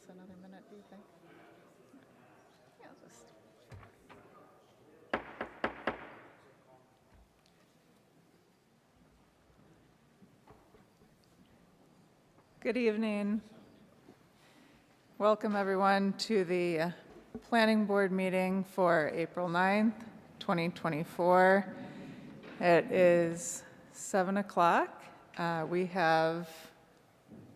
this another minute, do you think? Yeah, just. Good evening. Welcome everyone to the Planning Board meeting for April 9th, 2024. It is 7 o'clock. We have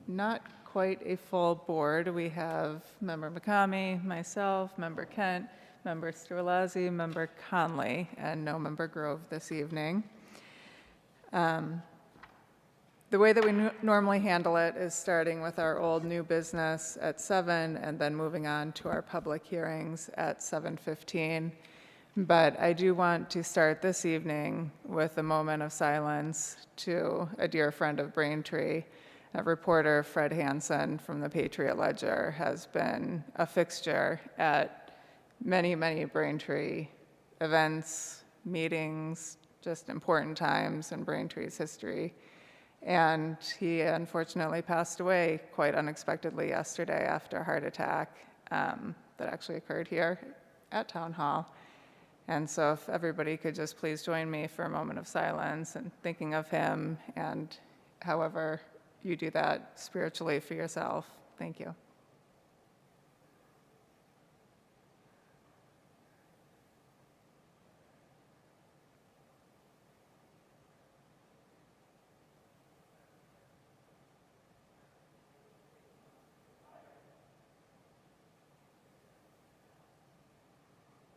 not quite a full board. We have Member McCamey, myself, Member Kent, Member Sterlazzi, Member Conley, and no Member Grove this evening. The way that we normally handle it is starting with our old new business at 7 and then moving on to our public hearings at 7:15. But I do want to start this evening with a moment of silence to a dear friend of Braintree. A reporter, Fred Hansen from the Patriot Ledger, has been a fixture at many, many Braintree events, meetings, just important times in Braintree's history. And he unfortunately passed away quite unexpectedly yesterday after a heart attack that actually occurred here at Town Hall. And so if everybody could just please join me for a moment of silence and thinking of him, and however you do that spiritually for yourself. Thank you.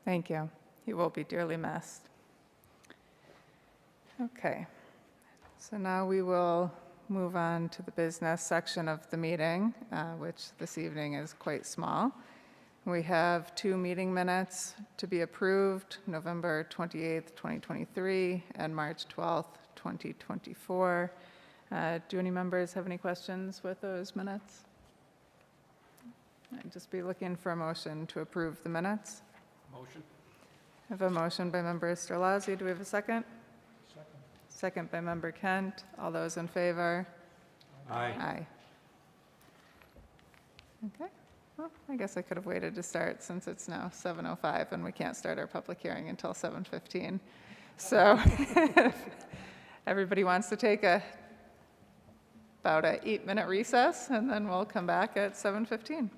Thank you. He will be dearly missed. Okay, so now we will move on to the business section of the meeting, which this evening is quite small. We have 2 meeting minutes to be approved, November 28th, 2023, and March 12th, 2024. Do any members have any questions with those minutes? I'd just be looking for a motion to approve the minutes. Motion. I have a motion by Member Sterlazzi. Do we have a second? Second. Second by Member Kent. All those in favor? Aye. Aye. Okay. Well, I guess I could have waited to start since it's now 7:05 and we can't start our public hearing until 7:15. So if everybody wants to take about an 8-minute recess, and then we'll come back at 7:15.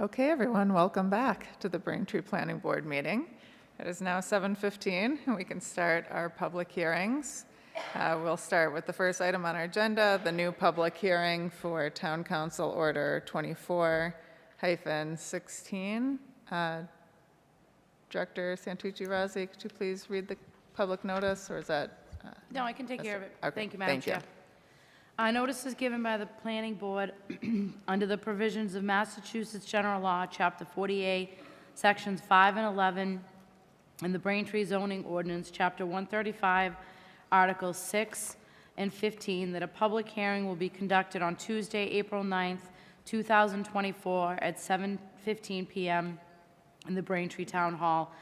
Okay, everyone, welcome back to the Braintree Planning Board meeting. It is now 7:15, and we can start our public hearings. We'll start with the first item on our agenda, the new public hearing for Town Council Order 24-16. Director Santucci-Razzi, could you please read the public notice, or is that? No, I can take care of it. Okay, Thank you, Madam thank you. Chair. Notice is given by the Planning Board under the provisions of Massachusetts General Law, Chapter 48, Sections 5 and 11, and the Braintree zoning ordinance, Chapter 135, Articles 6 and 15, that a public hearing will be conducted on Tuesday, April 9th, 2024, at 7:15 p.m. in the Braintree Town Hall.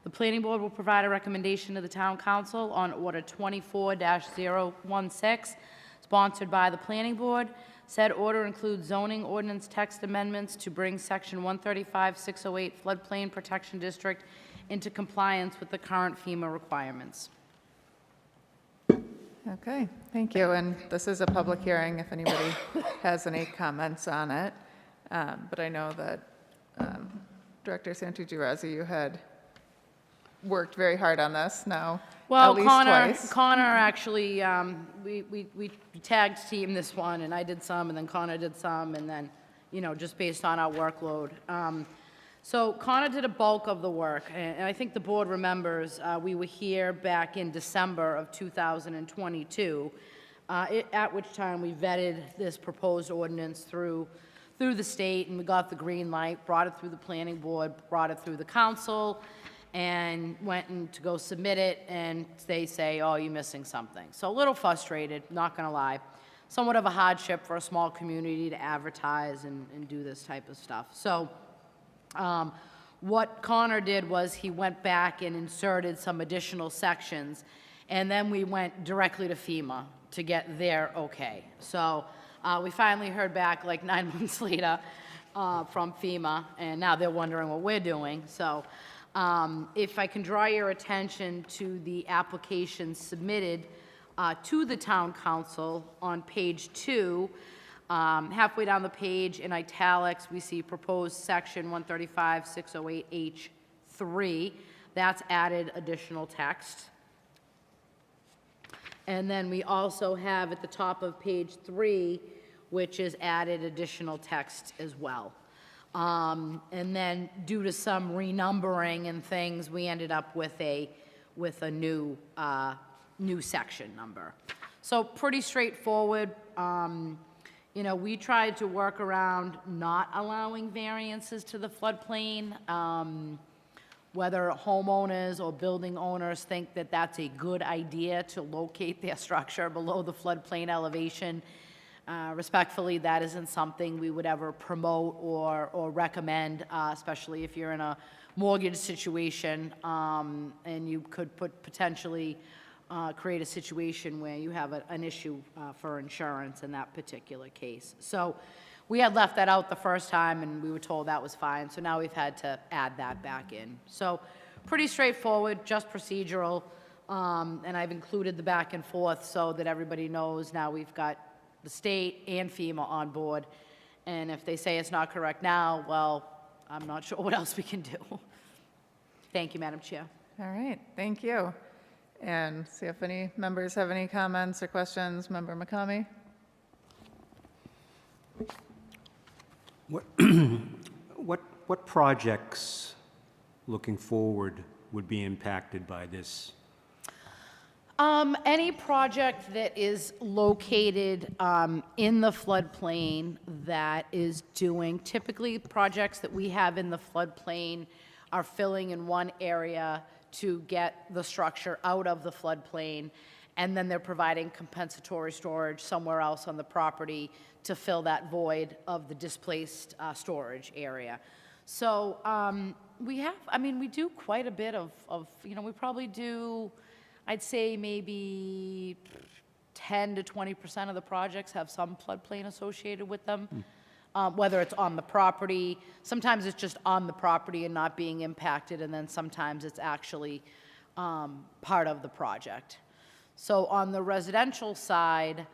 The Planning Board will provide a recommendation to the Town Council on Order 24-016, sponsored by the Planning Board. Said order includes zoning ordinance text amendments to bring Section 135-608 floodplain protection district into compliance with the current FEMA requirements. Okay, thank you. And this is a public hearing if anybody has any comments on it. But I know that Director Santucci-Razzi, you had worked very hard on this now, Well, at least twice. Connor actually, we tag team this one, and I did some, and then Connor did some, and then, just based on our workload. So Connor did a bulk of the work, and I think the board remembers, we were here back in December of 2022, at which time we vetted this proposed ordinance through the state, and we got the green light, brought it through the planning board, brought it through the council, and went in to go submit it, and they say, oh, you're missing something. So a little frustrated, not gonna lie. Somewhat of a hardship for a small community to advertise and do this type of stuff. So what Connor did was he went back and inserted some additional sections, and then we went directly to FEMA to get their okay. So we finally heard back like 9 months later from FEMA, and now they're wondering what we're doing. So if I can draw your attention to the application submitted to the town council on page 2, halfway down the page in italics, we see proposed section 135-608H3. That's added additional text. And then we also have at the top of page 3, which is added additional text as well. And then due to some renumbering and things, we ended up with a new section number. So pretty straightforward. We tried to work around not allowing variances to the floodplain. Whether homeowners or building owners think that that's a good idea to locate their structure below the floodplain elevation. Respectfully, that isn't something we would ever promote or recommend, especially if you're in a mortgage situation, and you could potentially create a situation where you have an issue for insurance in that particular case. So we had left that out the first time, and we were told that was fine, so now we've had to add that back in. So pretty straightforward, just procedural, and I've included the back and forth so that everybody knows now we've got the state and FEMA on board, and if they say it's not correct now, well, I'm not sure what else we can do. Thank you, Madam Chair. All right, thank you. And see if any members have any comments or questions. Member McCamey? What projects, looking forward, would be impacted by this? Any project that is located in the floodplain that is doing, typically projects that we have in the floodplain are filling in one area to get the structure out of the floodplain, and then they're providing compensatory storage somewhere else on the property to fill that void of the displaced storage area. So we do quite a bit of we probably do, I'd say maybe 10 to 20% of the projects have some floodplain associated with them. Whether it's on the property, sometimes it's just on the property and not being impacted, and then sometimes it's actually part of the project. So on the residential side,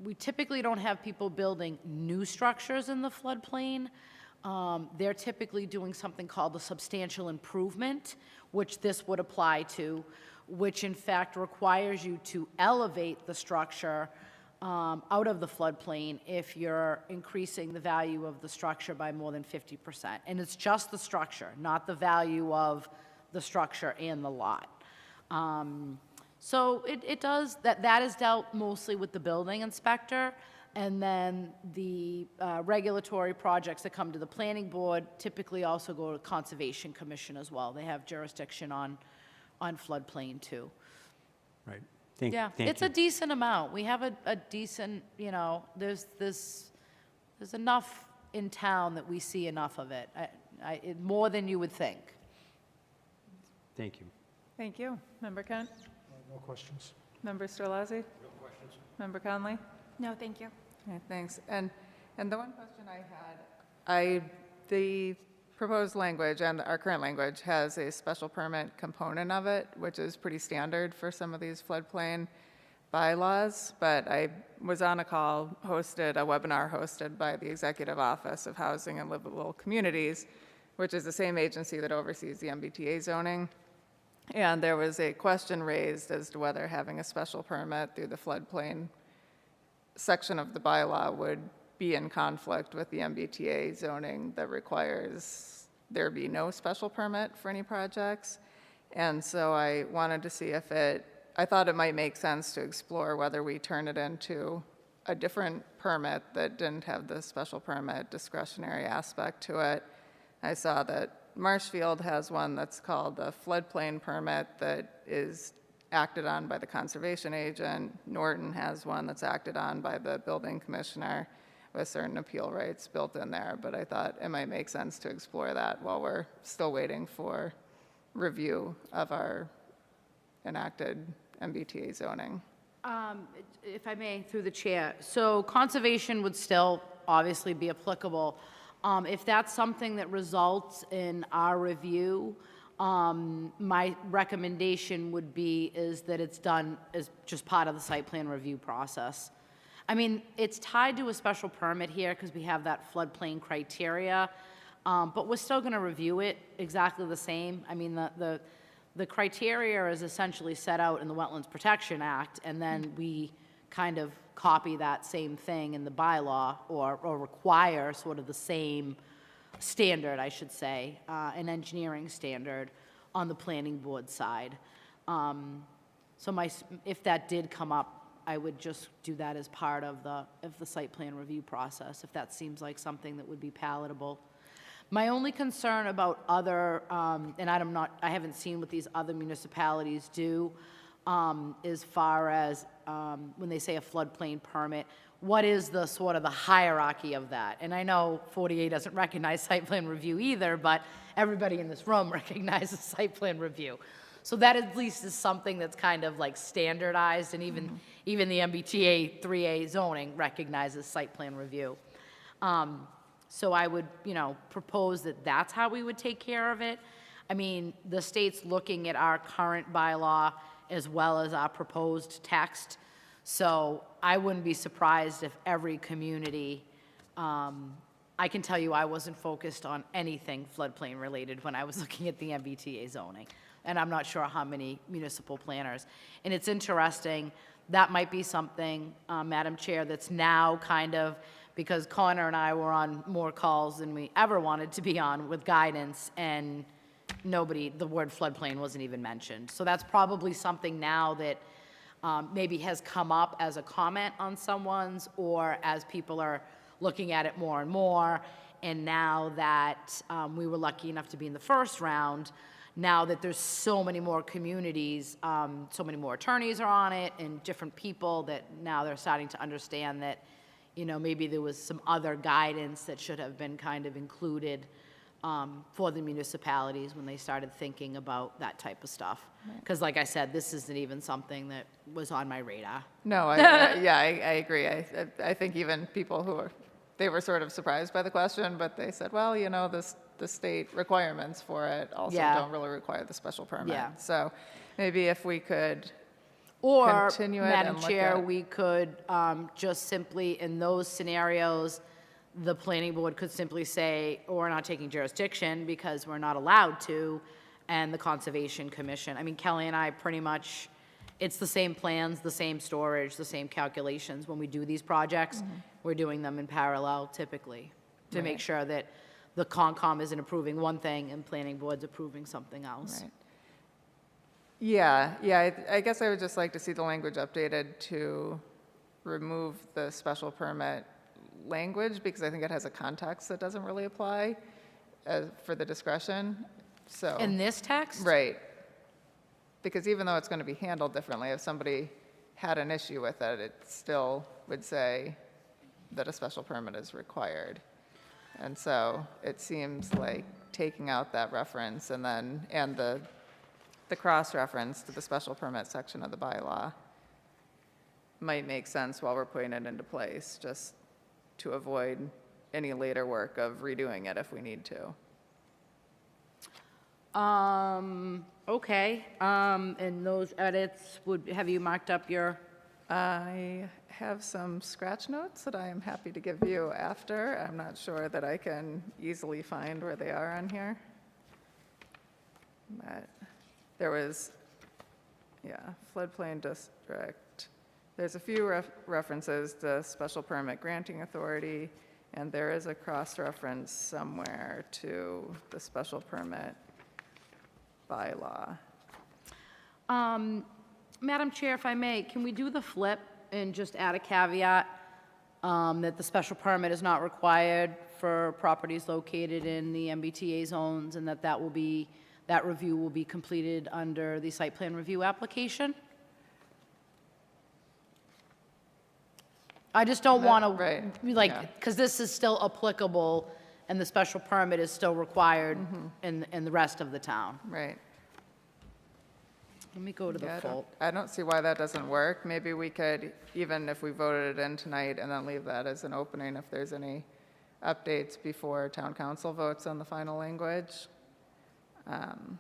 we typically don't have people building new structures in the floodplain. They're typically doing something called a substantial improvement, which this would apply to, which in fact requires you to elevate the structure out of the floodplain if you're increasing the value of the structure by more than 50%. And it's just the structure, not the value of the structure and the lot. So it does, that is dealt mostly with the building inspector, and then the regulatory projects that come to the planning board typically also go to Conservation Commission as well. They have jurisdiction on floodplain too. Right. Thank Yeah, you. it's a decent amount. We have a decent, there's enough in town that we see enough of it. More than you would think. Thank you. Thank you. Member Kent? No questions. Member Storlazzi? No questions. Member Conley? No, thank you. Okay, thanks. And the one question I had, the proposed language and our current language has a special permit component of it, which is pretty standard for some of these floodplain bylaws. But I was on a call, a webinar hosted by the Executive Office of Housing and Livable Communities, which is the same agency that oversees the MBTA zoning. And there was a question raised as to whether having a special permit through the floodplain section of the bylaw would be in conflict with the MBTA zoning that requires there be no special permit for any projects. And so I wanted to see if I thought it might make sense to explore whether we turn it into a different permit that didn't have the special permit discretionary aspect to it. I saw that Marshfield has one that's called a floodplain permit that is acted on by the conservation agent. Norton has one that's acted on by the building commissioner with certain appeal rights built in there. But I thought it might make sense to explore that while we're still waiting for review of our enacted MBTA zoning. If I may, through the chair, so conservation would still obviously be applicable. If that's something that results in our review, my recommendation would be is that it's done as just part of the site plan review process. I mean, it's tied to a special permit here because we have that floodplain criteria, but we're still going to review it exactly the same. I mean, the criteria is essentially set out in the Wetlands Protection Act, and then we kind of copy that same thing in the bylaw or require sort of the same standard, I should say, an engineering standard on the planning board side. So if that did come up, I would just do that as part of the site plan review process, if that seems like something that would be palatable. My only concern about other, and I haven't seen what these other municipalities do, as far as when they say a floodplain permit, what is the sort of the hierarchy of that? And I know 48 doesn't recognize site plan review either, but everybody in this room recognizes site plan review. So that at least is something that's kind of like standardized, and even the MBTA 3A zoning recognizes site plan review. So I would, propose that that's how we would take care of it. I mean, the state's looking at our current bylaw as well as our proposed text. So I wouldn't be surprised if every community, I can tell you I wasn't focused on anything floodplain related when I was looking at the MBTA zoning. And I'm not sure how many municipal planners. And it's interesting, that might be something, Madam Chair, that's now kind of, because Connor and I were on more calls than we ever wanted to be on with guidance, and the word floodplain wasn't even mentioned. So that's probably something now that maybe has come up as a comment on someone's, or as people are looking at it more and more. And now that we were lucky enough to be in the first round, now that there's so many more communities, so many more attorneys are on it, and different people, that now they're starting to understand that, maybe there was some other guidance that should have been kind of included for the municipalities when they started thinking about that type of stuff. Because like I said, this isn't even something that was on my radar. No, I agree. I think even people they were sort of surprised by the question, but they said, well, the state requirements for it also Yeah. don't really require the special permit. Yeah. So maybe if we could Or, continue it Madam and look Chair, at- we could just simply, in those scenarios, the planning board could simply say, "Oh, we're not taking jurisdiction because we're not allowed to," and the Conservation Commission. I mean, Kelly and I pretty much, it's the same plans, the same storage, the same calculations. When we do these projects, we're doing them in parallel typically to make Right. sure that the Concom isn't approving one thing and planning board's approving something else. Right. Yeah, I guess I would just like to see the language updated to remove the special permit language, because I think it has a context that doesn't really apply for the discretion, so. In this text? Right. Because even though it's going to be handled differently, if somebody had an issue with it, it still would say that a special permit is required. And so it seems like taking out that reference and the cross-reference to the special permit section of the bylaw might make sense while we're putting it into place, just to avoid any later work of redoing it if we need to. Okay, and those edits have you marked up your, I have some scratch notes that I am happy to give you after. I'm not sure that I can easily find where they are on here. But there was, floodplain district. There's a few references to special permit granting authority, and there is a cross-reference somewhere to the special permit bylaw. Madam Chair, if I may, can we do the flip and just add a caveat that the special permit is not required for properties located in the MBTA zones, and that review will be completed under the site plan review application? I just don't want to, right, yeah. because this is still applicable, and the special permit is still required in the rest of the town. Right. Let me go to the Yeah, full. I don't see why that doesn't work. Maybe we could, even if we voted it in tonight, and then leave that as an opening if there's any updates before town council votes on the final language. And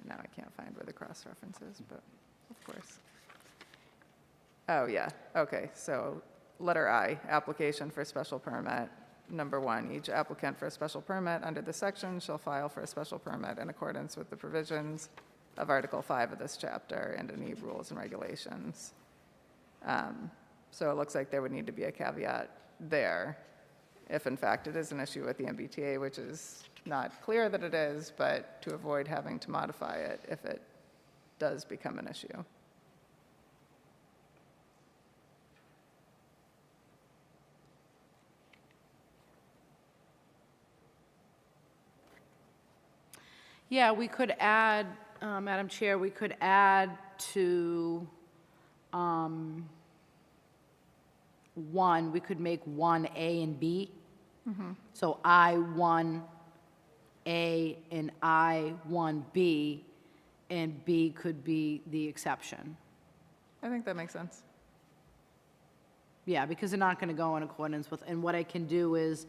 now I can't find where the cross-reference is, but of course. Oh, yeah, okay, so letter I, application for special permit. Number 1, each applicant for a special permit under this section shall file for a special permit in accordance with the provisions of Article 5 of this chapter and any rules and regulations. So it looks like there would need to be a caveat there if in fact it is an issue with the MBTA, which is not clear that it is, but to avoid having to modify it if it does become an issue. Yeah, we could add, Madam Chair, we could add to 1, we could make 1A and B. So I-1A and I-1B, and B could be the exception. I think that makes sense. Yeah, because they're not going to go in accordance with, and what I can do is,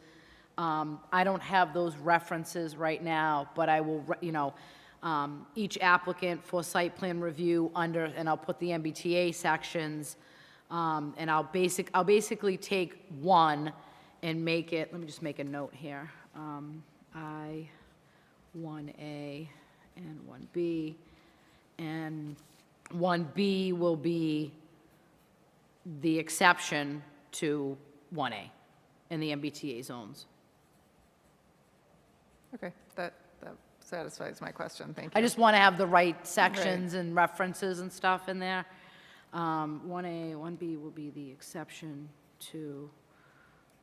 I don't have those references right now, but I will, each applicant for site plan review under, and I'll put the MBTA sections, and I'll basically take 1 and make it, let me just make a note here. I, 1A and 1B, and 1B will be the exception to 1A in the MBTA zones. Okay, that satisfies my question, thank I you. just want to have the right sections and references and stuff in there. 1A, 1B will be the exception to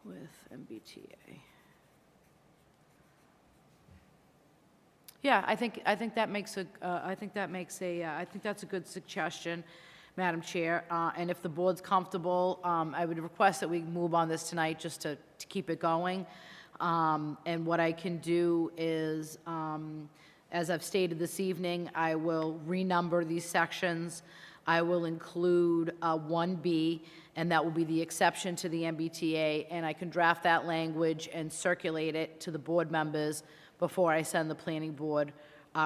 with MBTA. Yeah, I think that makes a, I think that's a good suggestion, Madam Chair. And if the board's comfortable, I would request that we move on this tonight just to keep it going. And what I can do is, as I've stated this evening, I will renumber these sections I will include 1B, and that will be the exception to the MBTA, and I can draft that language and circulate it to the board members before I send the planning board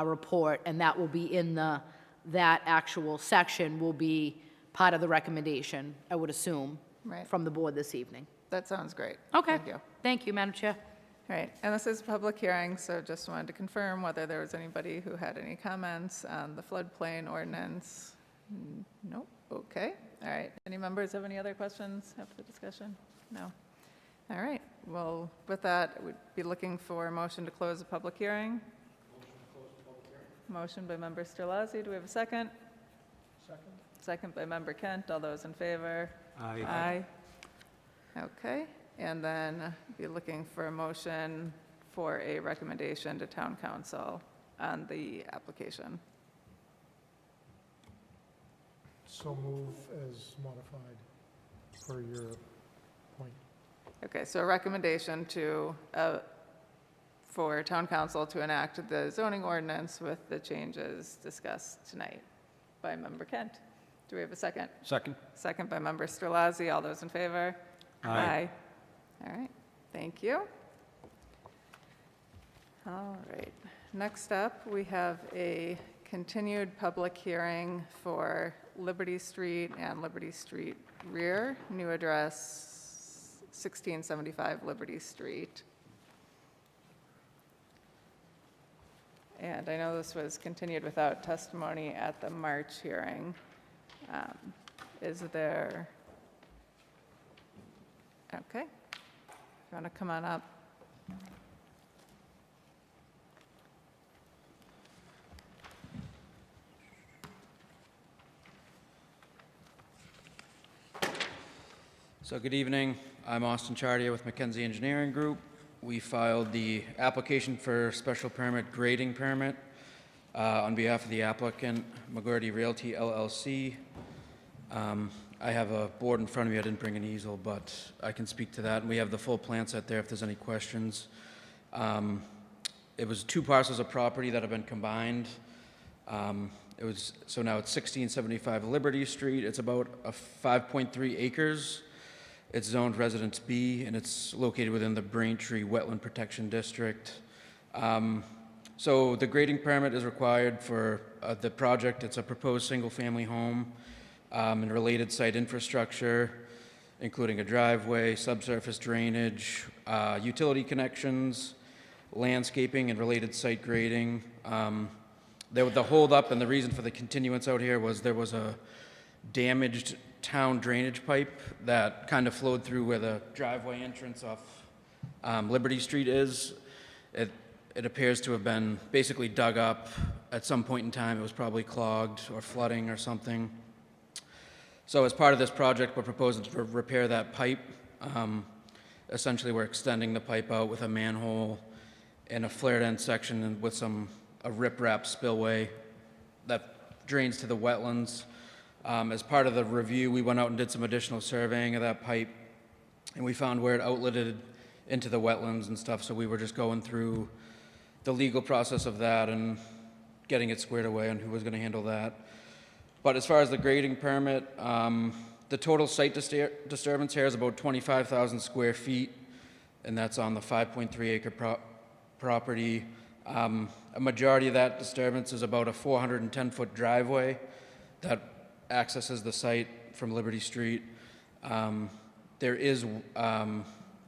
report, and that will be in that actual section will be part of the recommendation, I would assume, Right. from the board this evening. That sounds great. Okay. Thank you. Thank you, Madam Chair. Right, and this is a public hearing, so just wanted to confirm whether there was anybody who had any comments on the floodplain ordinance. Nope, okay, all right. Any members have any other questions after the discussion? No? All right, well, with that, we'd be looking for a motion to close the public hearing. Motion by member Sterlazzi, do we have a second? Second. Second by member Kent, all those in favor? Aye. Okay, and then be looking for a motion for a recommendation to town council on the application. So move as modified per your point. Okay, so a recommendation to, for town council to enact the zoning ordinance with the changes discussed tonight by member Kent. Do we have a second? Second? Second by member Sterlazzi, all those in favor? Aye. All right, thank you. All right, next up, we have a continued public hearing for Liberty Street and Liberty Street rear, new address 1675 Liberty Street. And I know this was continued without testimony at the March hearing. Is there, okay, if you want to come on up. So good evening. I'm Austin Chartier with McKenzie Engineering Group. We filed the application for special permit grading permit on behalf of the applicant, McGurty Realty LLC. I have a board in front of me. I didn't bring an easel, but I can speak to that. And we have the full plan set there if there's any questions. It was 2 parcels of property that have been combined. So now it's 1675 Liberty Street. It's about 5.3 acres. It's zoned Residence B, and it's located within the Braintree Wetland Protection District. So the grading permit is required for the project. It's a proposed single-family home and related site infrastructure, including a driveway, subsurface drainage, utility connections, landscaping, and related site grading. The holdup and the reason for the continuance out here was there was a damaged town drainage pipe that kind of flowed through where the driveway entrance off Liberty Street is. It appears to have been basically dug up at some point in time. It was probably clogged or flooding or something. So as part of this project, we're proposing to repair that pipe. Essentially, we're extending the pipe out with a manhole and a flared end section and with a riprap spillway that drains to the wetlands. As part of the review, we went out and did some additional surveying of that pipe, and we found where it outletted into the wetlands and stuff, so we were just going through the legal process of that and getting it squared away on who was going to handle that. But as far as the grading permit, the total site disturbance here is about 25,000 square feet, and that's on the 5.3 acre property. A majority of that disturbance is about a 410-foot driveway that accesses the site from Liberty Street. There is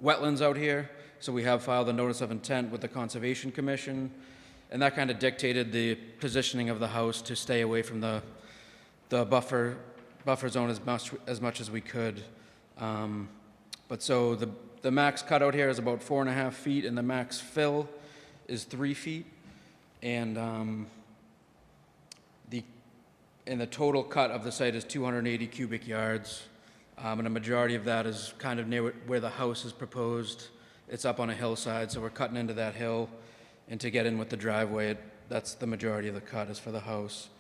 wetlands out here, so we have filed a notice of intent with the Conservation Commission, and that kind of dictated the positioning of the house to stay away from the buffer zone as much as we could. But so the max cutout here is about 4.5 feet, and the max fill is 3 feet, and the total cut of the site is 280 cubic yards, and a majority of that is kind of near where the house is proposed. It's up on a hillside, so we're cutting into that hill, and to get in with the driveway, that's the majority of the cut is for the house.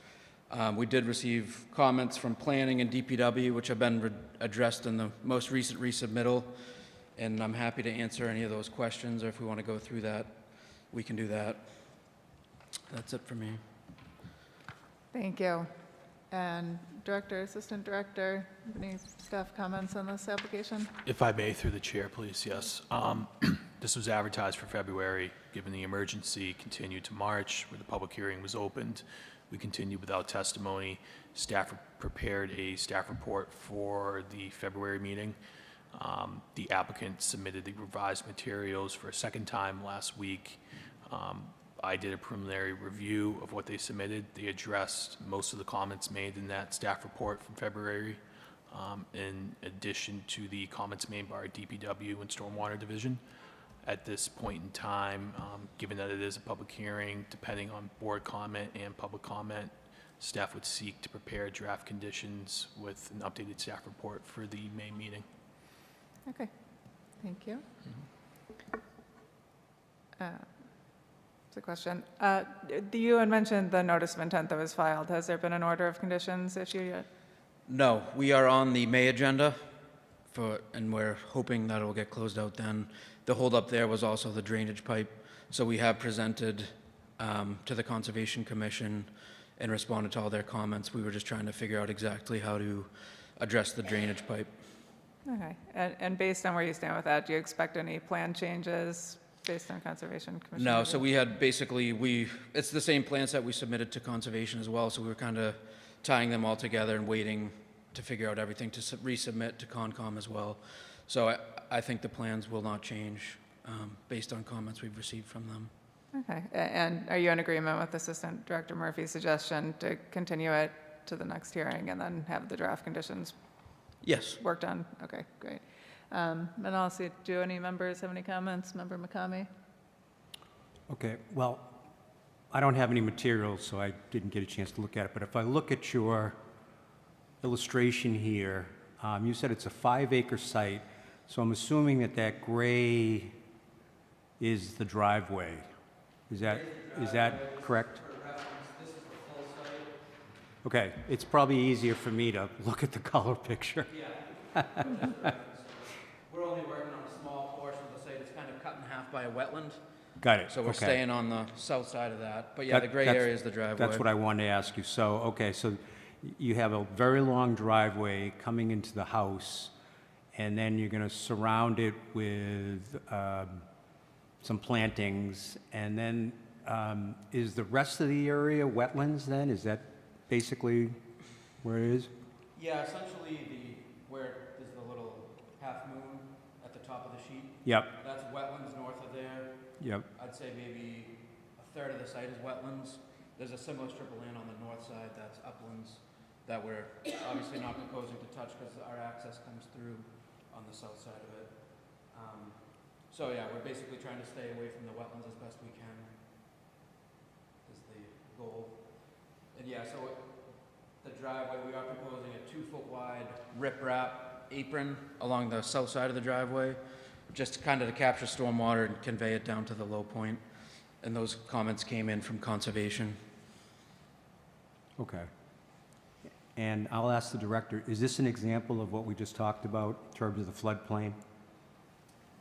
We did receive comments from planning and DPW, which have been addressed in the most recent resubmittal, and I'm happy to answer any of those questions, or if we want to go through that, we can do that. That's it for me. Thank you. And Director, Assistant Director, any staff comments on this application? If I may, through the chair, please, yes. This was advertised for February, given the emergency, continued to March, where the public hearing was opened. We continued without testimony. Staff prepared a staff report for the February meeting. The applicant submitted the revised materials for a second time last week. I did a preliminary review of what they submitted. They addressed most of the comments made in that staff report from February, in addition to the comments made by our DPW and Stormwater Division. At this point in time, given that it is a public hearing, depending on board comment and public comment, staff would seek to prepare draft conditions with an updated staff report for the May meeting. Okay, thank you. It's a question. You had mentioned the notice of intent that was filed. Has there been an order of conditions issued yet? No, we are on the May agenda and we're hoping that it'll get closed out then. The holdup there was also the drainage pipe. So we have presented to the Conservation Commission and responded to all their comments. We were just trying to figure out exactly how to address the drainage pipe. Okay, and based on where you stand with that, do you expect any plan changes based on Conservation Commission? No, review? so we had basically, it's the same plans that we submitted to Conservation as well, so we were kind of tying them all together and waiting to figure out everything to resubmit to Concom as well. So I think the plans will not change based on comments we've received from them. Okay, and are you in agreement with Assistant Director Murphy's suggestion to continue it to the next hearing and then have the draft conditions Yes. worked on? Okay, great. And also, do any members have any comments? Member McCamey? Okay, well, I don't have any materials, so I didn't get a chance to look at it, but if I look at your illustration here, you said it's a 5-acre site, so I'm assuming that that gray is the driveway. Is that correct? Okay, it's probably easier for me to look at the color picture. Yeah. We're only working on a small portion of the site. It's kind of cut in half by a wetland. Got it. So we're okay. staying on the south side of that. But yeah, the gray That's- area is the driveway. That's what I wanted to ask you. So, okay, so you have a very long driveway coming into the house, and then you're going to surround it with some plantings, and then is the rest of the area wetlands then? Is that basically where it is? Yeah, essentially where there's the little half moon at the top of the sheet. Yep, That's wetlands north of there. yep, I'd say maybe a third of the site is wetlands. There's a similar strip of land on the north side that's uplands that we're obviously not proposing to touch because our access comes through on the south side of it. So yeah, we're basically trying to stay away from the wetlands as best we can is the goal. And yeah, so the driveway, we are proposing a 2-foot wide riprap apron along the south side of the driveway, just kind of to capture stormwater and convey it down to the low point. And those comments came in from Conservation. okay. And I'll ask the director, is this an example of what we just talked about in terms of the floodplain?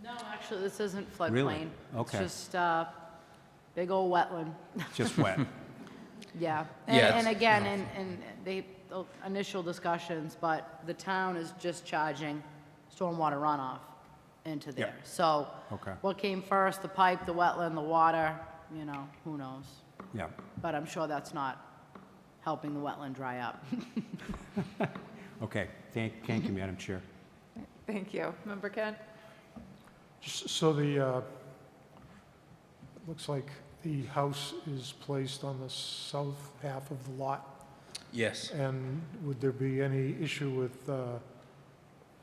No, actually, this isn't Really? floodplain. Okay. It's just big old wetland. Just wet? Yeah. Yeah, And again, in the initial discussions, but the town is just charging stormwater runoff into there. Yep. So Okay, what came first, the pipe, the wetland, the water, you know, who knows? yeah. But I'm sure that's not helping the wetland dry up. Okay, thank you, Madam Chair. Thank you. Member Kent? So looks like the house is placed on the south half of the lot, Yes. and would there be any issue with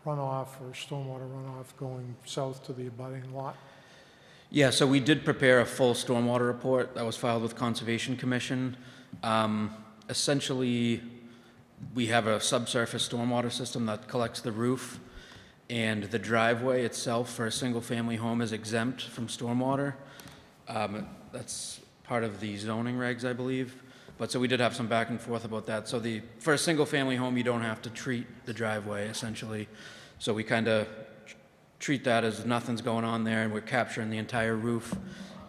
runoff or stormwater runoff going south to the abutting lot? Yeah, so we did prepare a full stormwater report that was filed with Conservation Commission. Essentially, we have a subsurface stormwater system that collects the roof, and the driveway itself for a single-family home is exempt from stormwater. That's part of the zoning regs, I believe. But so we did have some back and forth about that. So for a single-family home, you don't have to treat the driveway, essentially. So we kind of treat that as nothing's going on there, and we're capturing the entire roof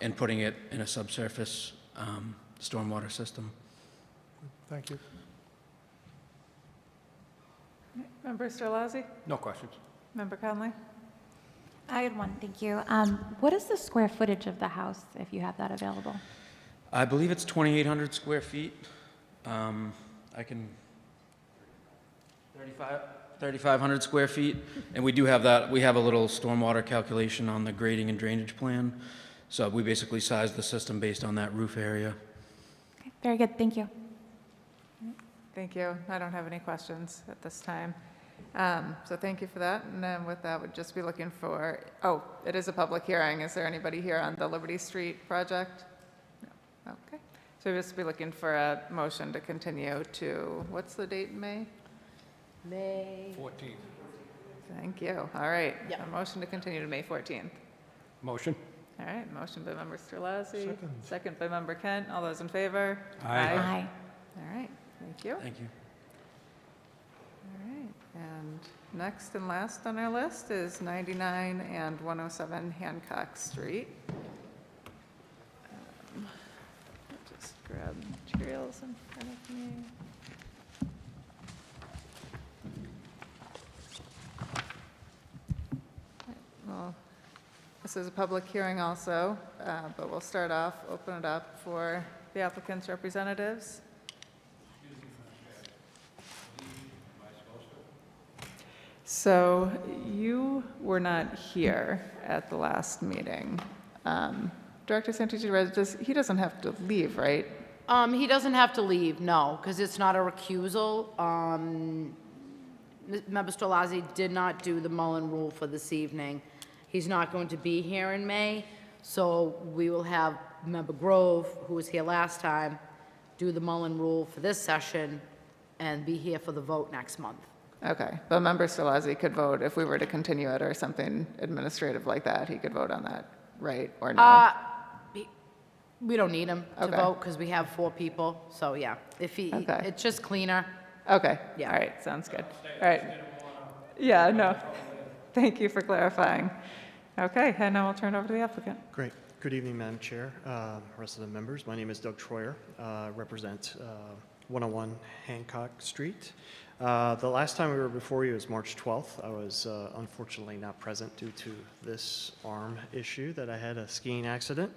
and putting it in a subsurface stormwater system. Thank you. Member Sterlazzi? No questions. Member Conley? I had one, thank you. What is the square footage of the house, if you have that available? I believe it's 2,800 square feet. I can, 3,500 square feet. And we do have that, we have a little stormwater calculation on the grading and drainage plan. So we basically sized the system based on that roof area. Okay, very good, thank you. Thank you. I don't have any questions at this time. So thank you for that. And then with that, we'd just be looking for, oh, it is a public hearing. Is there anybody here on the Liberty Street project? No. Okay. So we'd just be looking for a motion to continue to, what's the date in May? May. 14. Thank you. All right. Yeah. A motion to continue to May 14th. Motion? All right. Motion by Member Sterlazzi. Second. Second by Member Kent. All those in favor? Aye. Aye. All right. Thank you. Thank you. All right, and next and last on our list is 99 and 107 Hancock Street. I'll just grab materials in front of me. Well, this is a public hearing also, but we'll start off, open it up for the applicant's representatives. So you were not here at the last meeting. Director Santucci, he doesn't have to leave, right? He doesn't have to leave, no, because it's not a recusal. Member Sterlazzi did not do the Mullen Rule for this evening. He's not going to be here in May, so we will have Member Grove, who was here last time, do the Mullen Rule for this session and be here for the vote next month. Okay, but Member Sterlazzi could vote if we were to continue it or something administrative like that, he could vote on that, right, or no? We don't need him to Okay. vote because we have 4 people, so yeah. If he, Okay. it's just cleaner. Okay, Yeah. all right, sounds good. All right. Yeah, no, thank you for clarifying. Okay, and now I'll turn it over to the applicant. Great. Good evening, Madam Chair, rest of the members. My name is Doug Troyer, represent 101 Hancock Street. The last time we were before you was March 12th. I was unfortunately not present due to this arm issue that I had a skiing accident.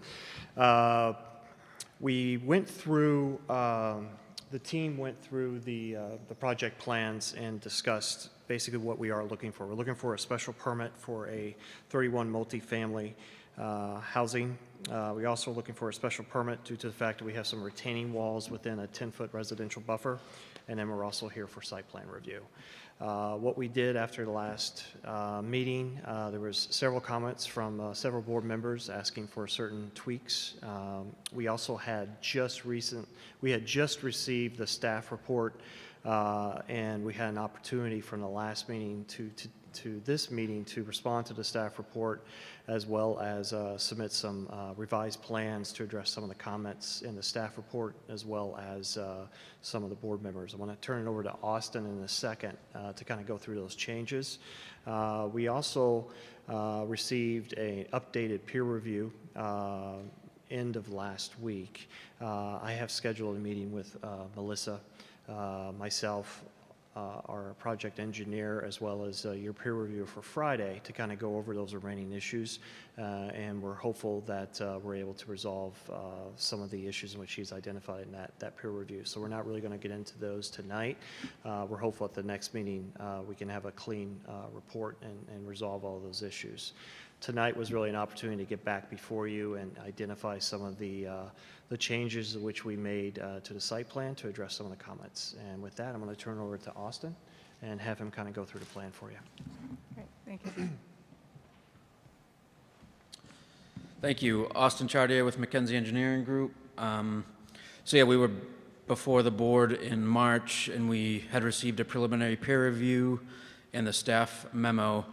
We went through, the team went through the project plans and discussed basically what we are looking for. We're looking for a special permit for a 31 multifamily housing. We also are looking for a special permit due to the fact that we have some retaining walls within a 10-foot residential buffer, and then we're also here for site plan review. What we did after the last meeting, there was several comments from several board members asking for certain tweaks. We also had just received the staff report, and we had an opportunity from the last meeting to this meeting to respond to the staff report, as well as submit some revised plans to address some of the comments in the staff report, as well as some of the board members. I want to turn it over to Austin in a second to kind of go through those changes. We also received an updated peer review end of last week. I have scheduled a meeting with Melissa, myself, our project engineer, as well as your peer reviewer for Friday to kind of go over those remaining issues. And we're hopeful that we're able to resolve some of the issues in which he's identified in that peer review. So we're not really going to get into those tonight. We're hopeful at the next meeting we can have a clean report and resolve all of those issues. Tonight was really an opportunity to get back before you and identify some of the changes which we made to the site plan to address some of the comments. And with that, I'm going to turn it over to Austin and have him kind of go through the plan for you. Great, thank you. Thank you. Austin Chartier with McKenzie Engineering Group. So yeah, we were before the board in March, and we had received a preliminary peer review and the staff memo.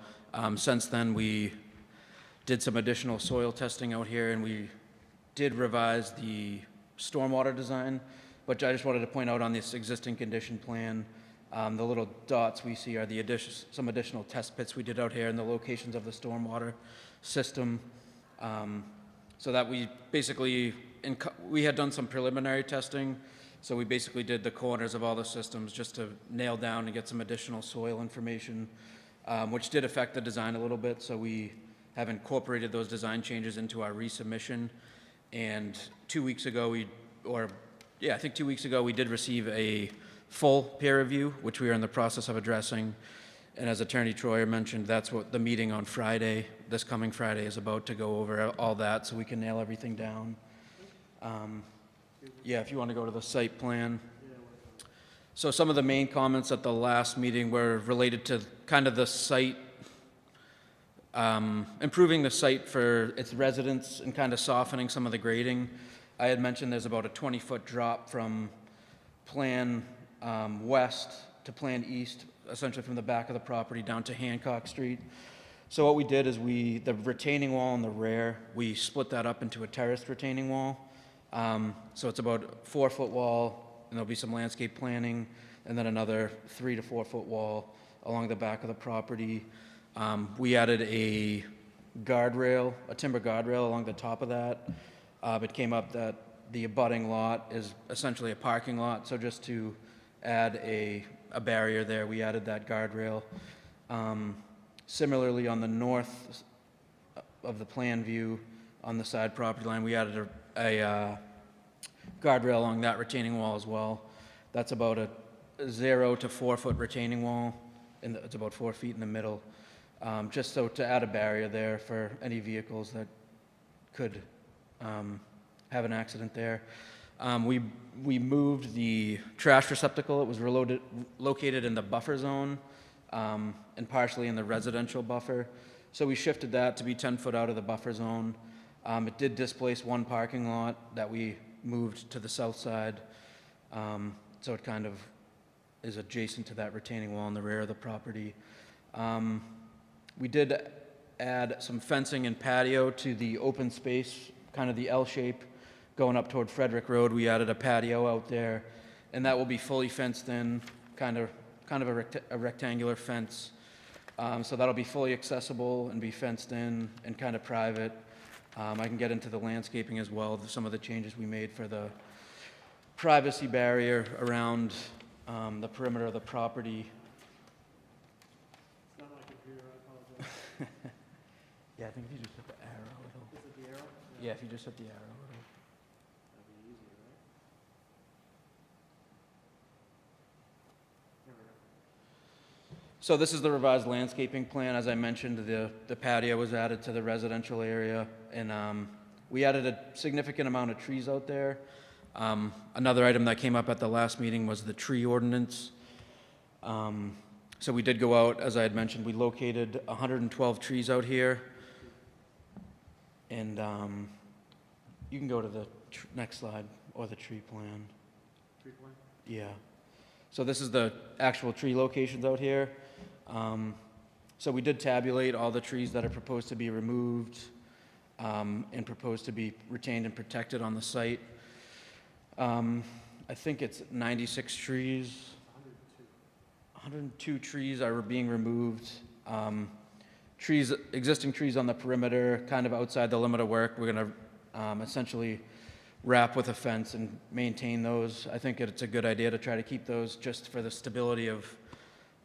Since then, we did some additional soil testing out here, and we did revise the stormwater design, but I just wanted to point out on this existing condition plan, the little dots we see are some additional test pits we did out here and the locations of the stormwater system. So that we basically, we had done some preliminary testing, So we basically did the corners of all the systems just to nail down and get some additional soil information, which did affect the design a little bit, so we have incorporated those design changes into our resubmission. And 2 weeks ago, I think 2 weeks ago, we did receive a full peer review, which we are in the process of addressing. And as Attorney Troyer mentioned, that's what the meeting on Friday, this coming Friday, is about, to go over all that so we can nail everything down. Yeah, if you want to go to the site plan. So some of the main comments at the last meeting were related to kind of the site, improving the site for its residents and kind of softening some of the grading. I had mentioned there's about a 20-foot drop from plan west to plan east, essentially from the back of the property down to Hancock Street. So what we did is the retaining wall in the rear, we split that up into a terraced retaining wall. So it's about a 4-foot wall, and there'll be some landscape planting, and then another 3 to 4 foot wall along the back of the property. We added a guardrail, a timber guardrail along the top of that. It came up that the abutting lot is essentially a parking lot, so just to add a barrier there, we added that guardrail. Similarly, on the north of the plan view, on the side property line, we added a guardrail along that retaining wall as well. That's about a 0 to 4 foot retaining wall, and it's about 4 feet in the middle, just so to add a barrier there for any vehicles that could have an accident there. We moved the trash receptacle. It was located in the buffer zone and partially in the residential buffer. So we shifted that to be 10 foot out of the buffer zone. It did displace one parking lot that we moved to the south side. So it kind of is adjacent to that retaining wall in the rear of the property. We did add some fencing and patio to the open space, kind of the L shape going up toward Frederick Road. We added a patio out there, and that will be fully fenced in, kind of a rectangular fence. So that'll be fully accessible and be fenced in and kind of private. I can get into the landscaping as well, some of the changes we made for the privacy barrier around the perimeter of the property. It's not my computer, I apologize. Yeah, I think if you just hit the arrow, it'll... Is it the arrow? Yeah, if you just hit the arrow, That'd be easier, right? There we go. So this is the revised landscaping plan. As I mentioned, the patio was added to the residential area, and we added a significant amount of trees out there. Another item that came up at the last meeting was the tree ordinance. So we did go out, as I had mentioned, we located 112 trees out here. And you can go to the next slide, or the tree plan. Tree plan? Yeah. So this is the actual tree locations out here. So we did tabulate all the trees that are proposed to be removed and proposed to be retained and protected on the site. I think it's 96 trees. 102 trees are being removed. Existing trees on the perimeter, kind of outside the limit of work, we're going to essentially wrap with a fence and maintain those. I think it's a good idea to try to keep those just for the stability of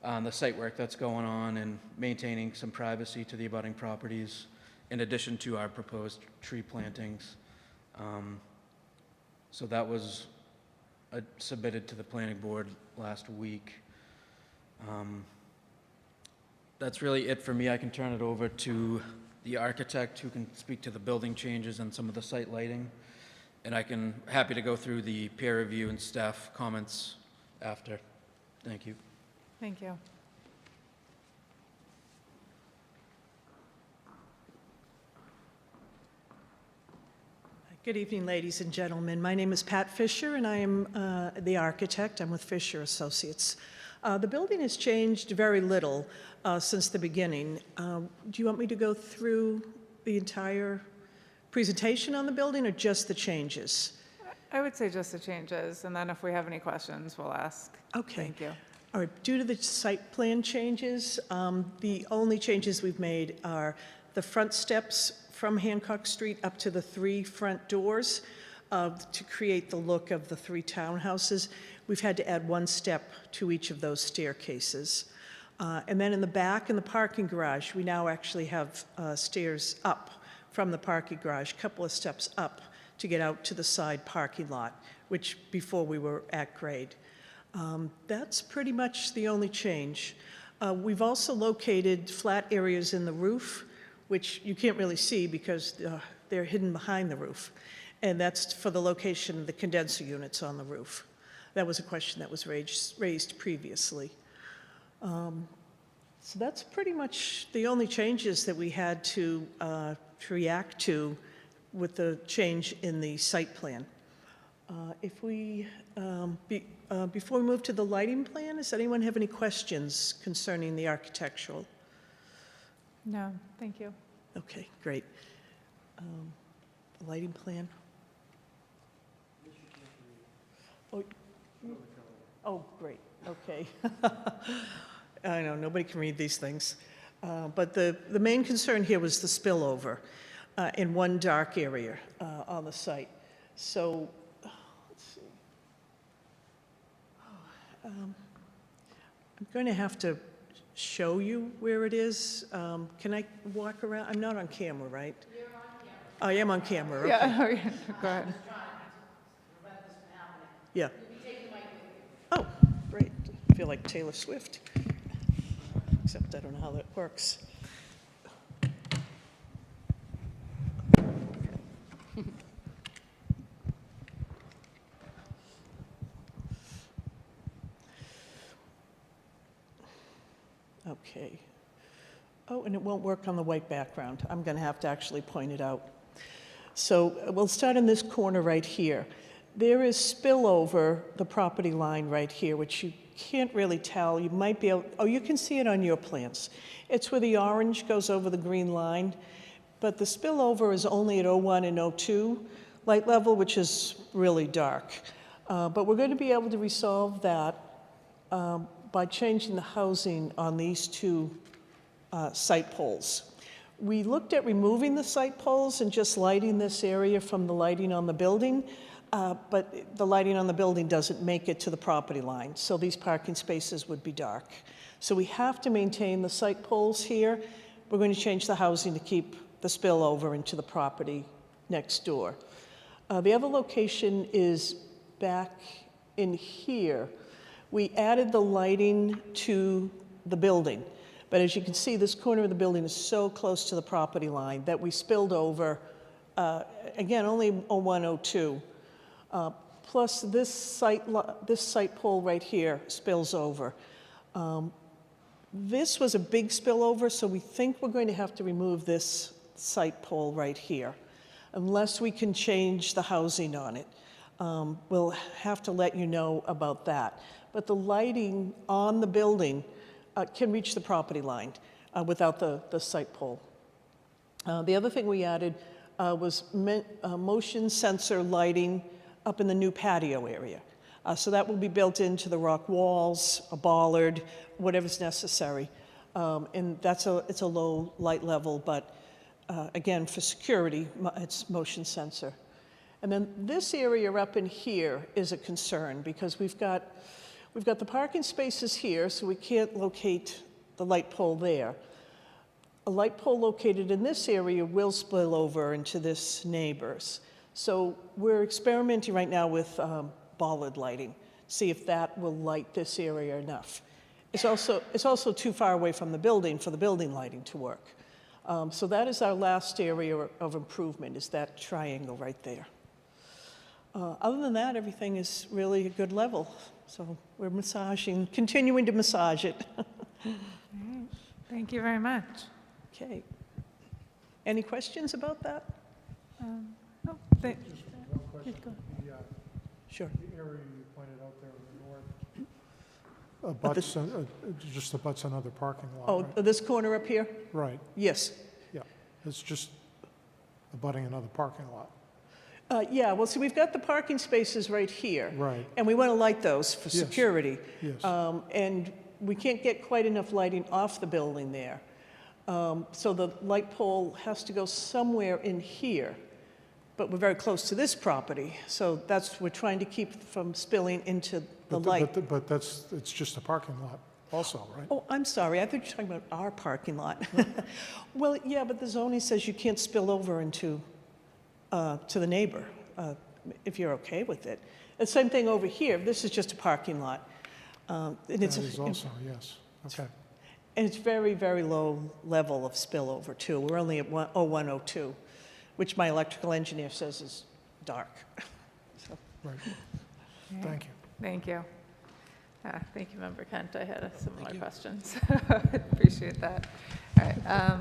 the site work that's going on and maintaining some privacy to the abutting properties, in addition to our proposed tree plantings. So that was submitted to the planning board last week. That's really it for me. I can turn it over to the architect who can speak to the building changes and some of the site lighting. And happy to go through the peer review and staff comments after. Thank you. Thank you. Good evening, ladies and gentlemen. My name is Pat Fisher, and I am the architect. I'm with Fisher Associates. The building has changed very little since the beginning. Do you want me to go through the entire presentation on the building or just the changes? I would say just the changes, and then if we have any questions, we'll ask. Okay. Thank you. All right. Due to the site plan changes, the only changes we've made are the front steps from Hancock Street up to the 3 front doors. to create the look of the 3 townhouses, we've had to add 1 step to each of those staircases. And then in the back, in the parking garage, we now actually have stairs up from the parking garage, a couple of steps up to get out to the side parking lot, which before we were at grade. That's pretty much the only change. We've also located flat areas in the roof, which you can't really see because they're hidden behind the roof. And that's for the location of the condenser units on the roof. That was a question that was raised previously. So that's pretty much the only changes that we had to react to with the change in the site plan. If we, before we move to the lighting plan, does anyone have any questions concerning the architectural? No, thank you. Okay, great. The lighting plan? Oh, great, okay. I know, nobody can read these things. But the main concern here was the spillover in one dark area on the site. So, let's see. I'm going to have to show you where it is. Can I walk around? I'm not on camera, right? You're on camera. I am on camera, okay. Yeah, go ahead. Yeah. Oh, great. I feel like Taylor Swift. Except I don't know how that works. Okay. Oh, and it won't work on the white background. I'm going to have to actually point it out. So we'll start in this corner right here. There is spillover the property line right here, which you can't really tell. You might be able, oh, you can see it on your plans. It's where the orange goes over the green line, but the spillover is only at 01 and 02 light level, which is really dark. But we're going to be able to resolve that by changing the housing on these 2 site poles. We looked at removing the site poles and just lighting this area from the lighting on the building, but the lighting on the building doesn't make it to the property line, so these parking spaces would be dark. So we have to maintain the site poles here. We're going to change the housing to keep the spillover into the property next door. The other location is back in here. We added the lighting to the building, but as you can see, this corner of the building is so close to the property line that we spilled over, again, only 01, 02. Plus this site pole right here spills over. This was a big spillover, so we think we're going to have to remove this site pole right here, unless we can change the housing on it. We'll have to let you know about that. But the lighting on the building can reach the property line without the site pole. The other thing we added was motion sensor lighting up in the new patio area. So that will be built into the rock walls, a bollard, whatever's necessary. And it's a low light level, but again, for security, it's motion sensor. And then this area up in here is a concern because we've got the parking spaces here, so we can't locate the light pole there. A light pole located in this area will spill over into this neighbor's. So we're experimenting right now with bollard lighting, see if that will light this area enough. It's also too far away from the building for the building lighting to work. So that is our last area of improvement, is that triangle right there. Other than that, everything is really a good level. So we're continuing to massage it. Thank you very much. Okay. Any questions about that? No, Just one question. Sure. The area you pointed out there in the north, just abuts another parking lot, Oh, right? this corner up here? Right, Yes. yeah. It's just abutting another parking lot. Yeah, well, so we've got the parking spaces right here. Right. And we want to light those for Yes. security. Yes. And we can't get quite enough lighting off the building there. So the light pole has to go somewhere in here. but we're very close to this property, so we're trying to keep from spilling into the light. But it's just a parking lot also, right? Oh, I'm sorry, I thought you were talking about our parking lot. Well, yeah, but the zoning says you can't spill over into, to the neighbor, if you're okay with it. The same thing over here, this is just a parking lot. And That it's is also, yes, okay. And it's very, very low level of spillover, too. We're only at 0102, which my electrical engineer says is dark. So, Right. Thank you. Thank you. Thank you, Member Kent. I had similar questions. Appreciate that. All right.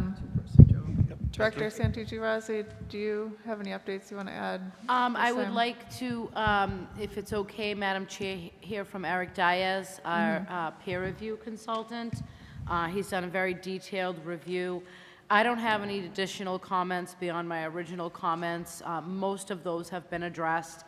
Director Santucci Rossi, do you have any updates you want to add? I this would time? like to, if it's okay, Madam Chair, hear from Eric Diaz, our peer review consultant. He's done a very detailed review. I don't have any additional comments beyond my original comments. Most of those have been addressed.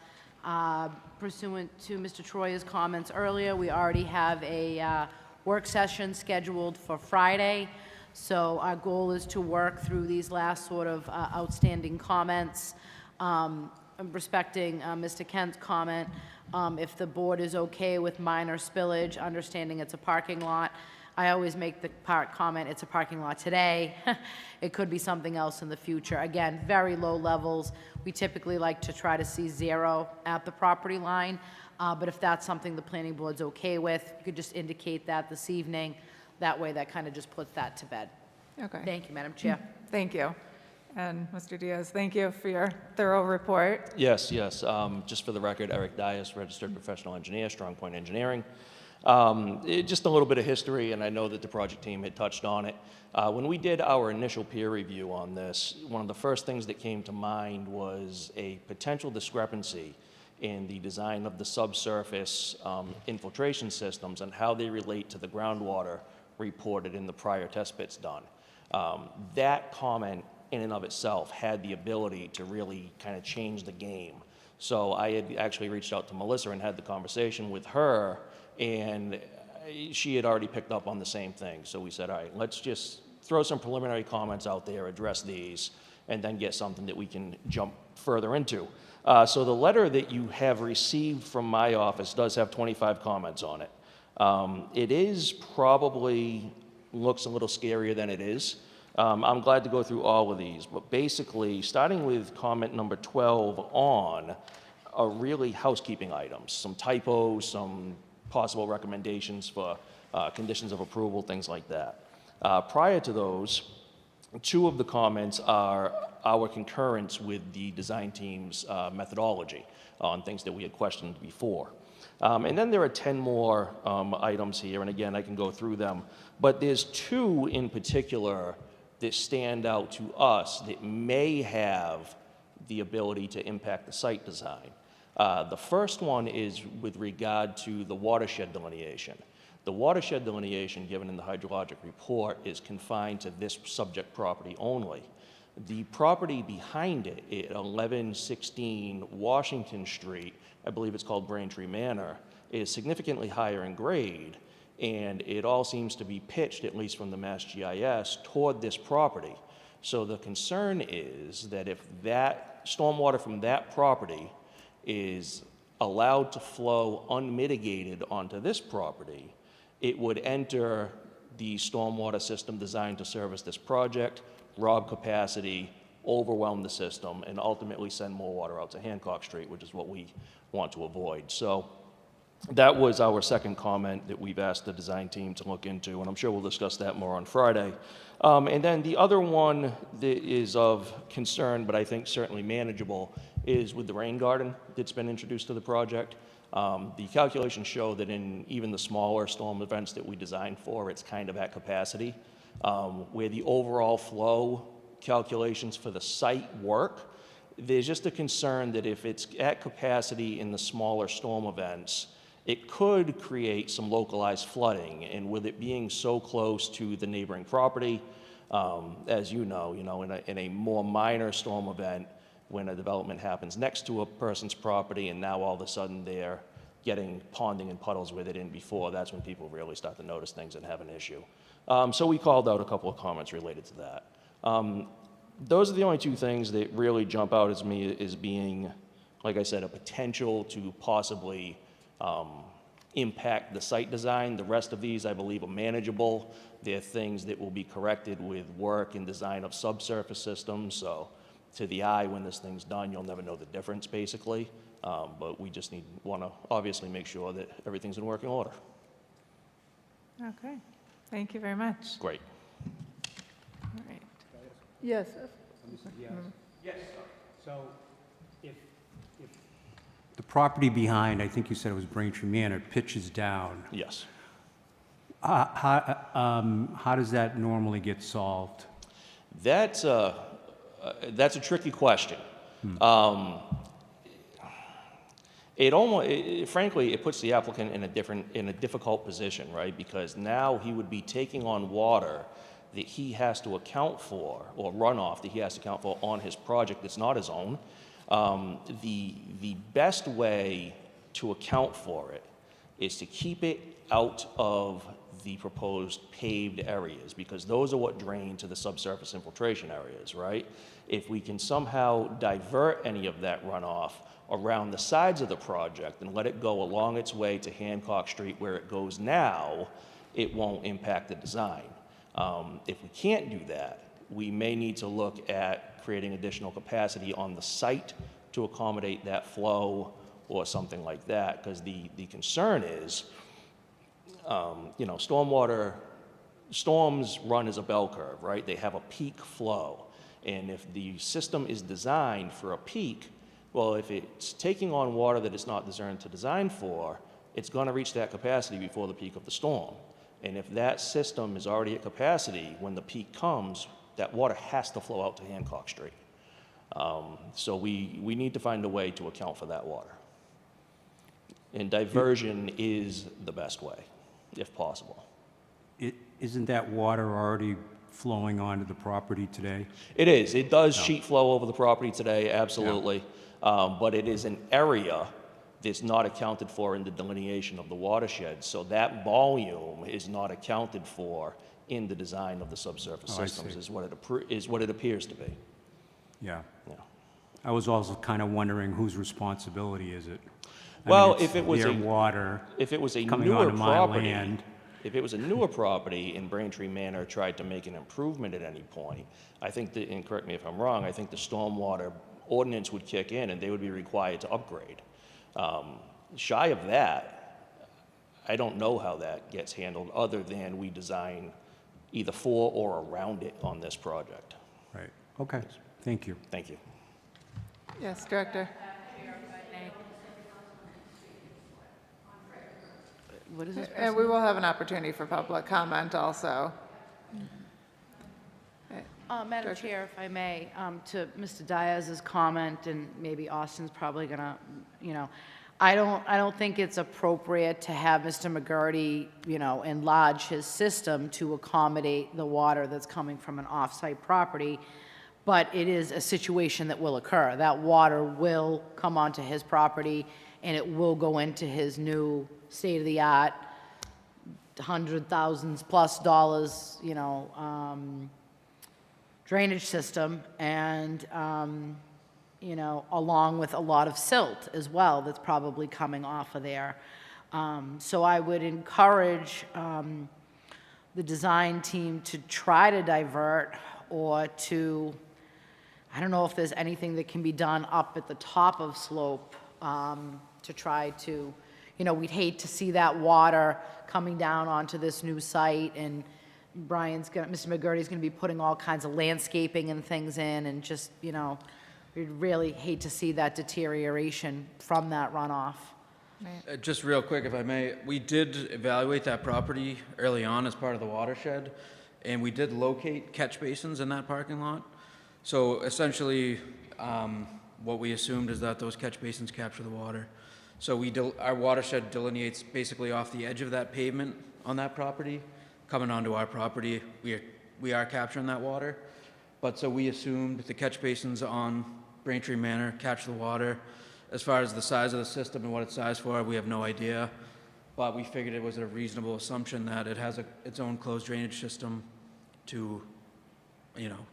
Pursuant to Mr. Troyer's comments earlier, we already have a work session scheduled for Friday. So our goal is to work through these last sort of outstanding comments. Respecting Mr. Kent's comment, if the board is okay with minor spillage, understanding it's a parking lot. I always make the comment, it's a parking lot today. It could be something else in the future. Again, very low levels. We typically like to try to see 0 at the property line. But if that's something the planning board's okay with, you could just indicate that this evening. That way, that kind of just puts that to bed. Okay. Thank you, Madam Chair. Thank you. And Mr. Diaz, thank you for your thorough report. Yes. Just for the record, Eric Dias, registered professional engineer, Strong Point Engineering. Just a little bit of history, and I know that the project team had touched on it. When we did our initial peer review on this, one of the first things that came to mind was a potential discrepancy in the design of the subsurface infiltration systems and how they relate to the groundwater reported in the prior test pits done. That comment in and of itself had the ability to really kind of change the game. So I had actually reached out to Melissa and had the conversation with her, and she had already picked up on the same thing. So we said, all right, let's just throw some preliminary comments out there, address these, and then get something that we can jump further into. So the letter that you have received from my office does have 25 comments on it. It is probably looks a little scarier than it is. I'm glad to go through all of these, but basically, starting with comment number 12 on, are really housekeeping items, some typos, some possible recommendations for conditions of approval, things like that. Prior to those, 2 of the comments are our concurrence with the design team's methodology on things that we had questioned before. And then there are 10 more items here, and again, I can go through them, but there's 2 in particular that stand out to us that may have the ability to impact the site design. The first one is with regard to the watershed delineation. The watershed delineation given in the hydrologic report is confined to this subject property only. The property behind it, at 1116 Washington Street, I believe it's called Braintree Manor, is significantly higher in grade, and it all seems to be pitched, at least from the Mass GIS, toward this property. So the concern is that if that stormwater from that property is allowed to flow unmitigated onto this property, it would enter the stormwater system designed to service this project, rob capacity, overwhelm the system, and ultimately send more water out to Hancock Street, which is what we want to avoid. So that was our second comment that we've asked the design team to look into, and I'm sure we'll discuss that more on Friday. And then the other one that is of concern, but I think certainly manageable, is with the rain garden that's been introduced to the project. The calculations show that in even the smaller storm events that we designed for, it's kind of at capacity. Where the overall flow calculations for the site work, there's just a concern that if it's at capacity in the smaller storm events, it could create some localized flooding. And with it being so close to the neighboring property, as you know, in a more minor storm event, when a development happens next to a person's property and now all of a sudden they're getting ponding and puddles with it in before, that's when people really start to notice things and have an issue. So we called out a couple of comments related to that. Those are the only two things that really jump out as me as being, like I said, a potential to possibly impact the site design. The rest of these, I believe, are manageable. They're things that will be corrected with work and design of subsurface systems. So to the eye, when this thing's done, you'll never know the difference, basically. But we just want to obviously make sure that everything's in working order. Okay, thank you very much. Great. All right. Yes. Yes, so if the property behind, I think you said it was Braintree Manor, pitches down, Yes. how does that normally get solved? That's a tricky question. Frankly, it puts the applicant in a difficult position, right? Because now he would be taking on water that he has to account for, or runoff that he has to account for on his project that's not his own. The best way to account for it is to keep it out of the proposed paved areas, because those are what drain to the subsurface infiltration areas, right? If we can somehow divert any of that runoff around the sides of the project and let it go along its way to Hancock Street where it goes now, it won't impact the design. If we can't do that, we may need to look at creating additional capacity on the site to accommodate that flow or something like that, because the concern is, storms run as a bell curve, right? They have a peak flow. And if the system is designed for a peak, well, if it's taking on water that it's not designed to design for, it's going to reach that capacity before the peak of the storm. And if that system is already at capacity, when the peak comes, that water has to flow out to Hancock Street. So we need to find a way to account for that water. And diversion is the best way, if possible. Isn't that water already flowing onto the property today? It is. It does sheet flow over the property today, absolutely. But it is an area that's not accounted for in the delineation of the watershed. So that volume is not accounted for in the design of the subsurface systems, is what it appears to be. Yeah. Yeah. I was also kind of wondering whose responsibility is it? Well, it's if it was their a water if it was a coming newer onto my property, land. if it was a newer property and Braintree Manor tried to make an improvement at any point, I think that, and correct me if I'm wrong, I think the stormwater ordinance would kick in and they would be required to upgrade. Shy of that, I don't know how that gets handled other than we design either for or around it on this project. Right. Okay. Thank you. Thank you. Yes, Director. What is this? And we will have an opportunity for public comment also. Madam Chair, if I may, to Mr. Diaz's comment, and maybe Austin's probably gonna, I don't think it's appropriate to have Mr. McGurty, enlarge his system to accommodate the water that's coming from an off-site property, but it is a situation that will occur. That water will come onto his property, and it will go into his new state-of-the-art, $100,000+ drainage system, and, along with a lot of silt as well that's probably coming off of there. So I would encourage the design team to try to divert, or to, I don't know if there's anything that can be done up at the top of slope to try to, we'd hate to see that water coming down onto this new site, and Mr. McGurty's gonna be putting all kinds of landscaping and things in, and just, we'd really hate to see that deterioration from that runoff. Just real quick, if I may, we did evaluate that property early on as part of the watershed, and we did locate catch basins in that parking lot. So essentially, what we assumed is that those catch basins capture the water. So our watershed delineates basically off the edge of that pavement on that property. Coming onto our property, we are capturing that water. But so we assumed the catch basins on Braintree Manor catch the water. As far as the size of the system and what it's sized for, we have no idea. But we figured it was a reasonable assumption that it has its own closed drainage system to,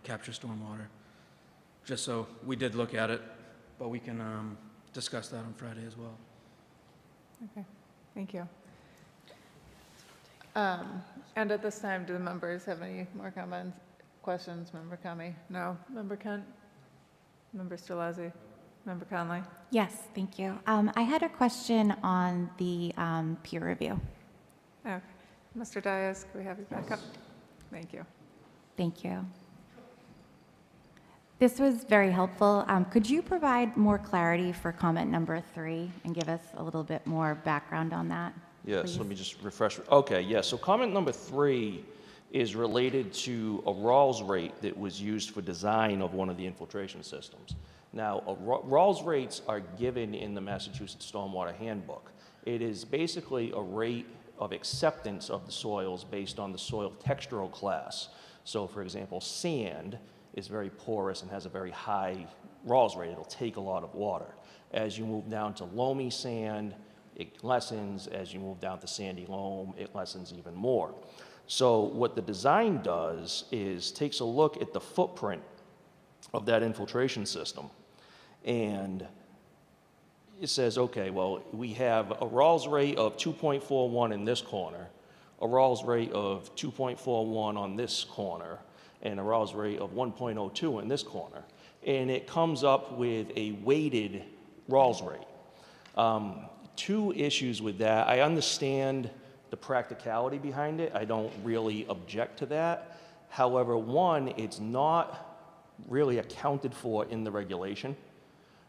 capture stormwater. just so we did look at it, but we can discuss that on Friday as well. Okay, thank you. And at this time, do the members have any more comments, questions? Member Kami? No? Member Kent? Member Sterlazzi? Member Conley? Yes, thank you. I had a question on the peer review. Okay. Mr. Dias, can we have you back up? Thank you. Thank you. This was very helpful. Could you provide more clarity for comment number 3 and give us a little bit more background on that? Yes, please? let me just refresh. Okay, yes, so comment number 3 is related to a Rawls rate that was used for design of one of the infiltration systems. Now, Rawls rates are given in the Massachusetts Stormwater Handbook. It is basically a rate of acceptance of the soils based on the soil textural class. So, for example, sand is very porous and has a very high Rawls rate. It'll take a lot of water. As you move down to loamy sand, it lessens. As you move down to sandy loam, it lessens even more. So what the design does is takes a look at the footprint of that infiltration system, and it says, okay, well, we have a Rawls rate of 2.41 in this corner, a Rawls rate of 2.41 on this corner, and a Rawls rate of 1.02 in this corner. And it comes up with a weighted Rawls rate. 2 issues with that. I understand the practicality behind it. I don't really object to that. However, one, it's not really accounted for in the regulation.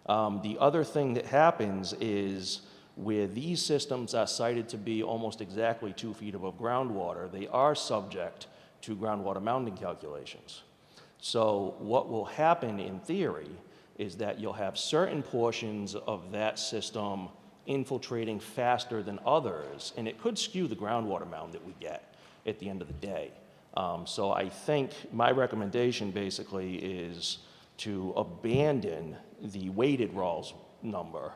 The other thing that happens is where these systems are cited to be almost exactly 2 feet above groundwater, they are subject to groundwater mounting calculations. So what will happen in theory is that you'll have certain portions of that system infiltrating faster than others, and it could skew the groundwater mound that we get at the end of the day. So I think my recommendation basically is to abandon the weighted Rawls number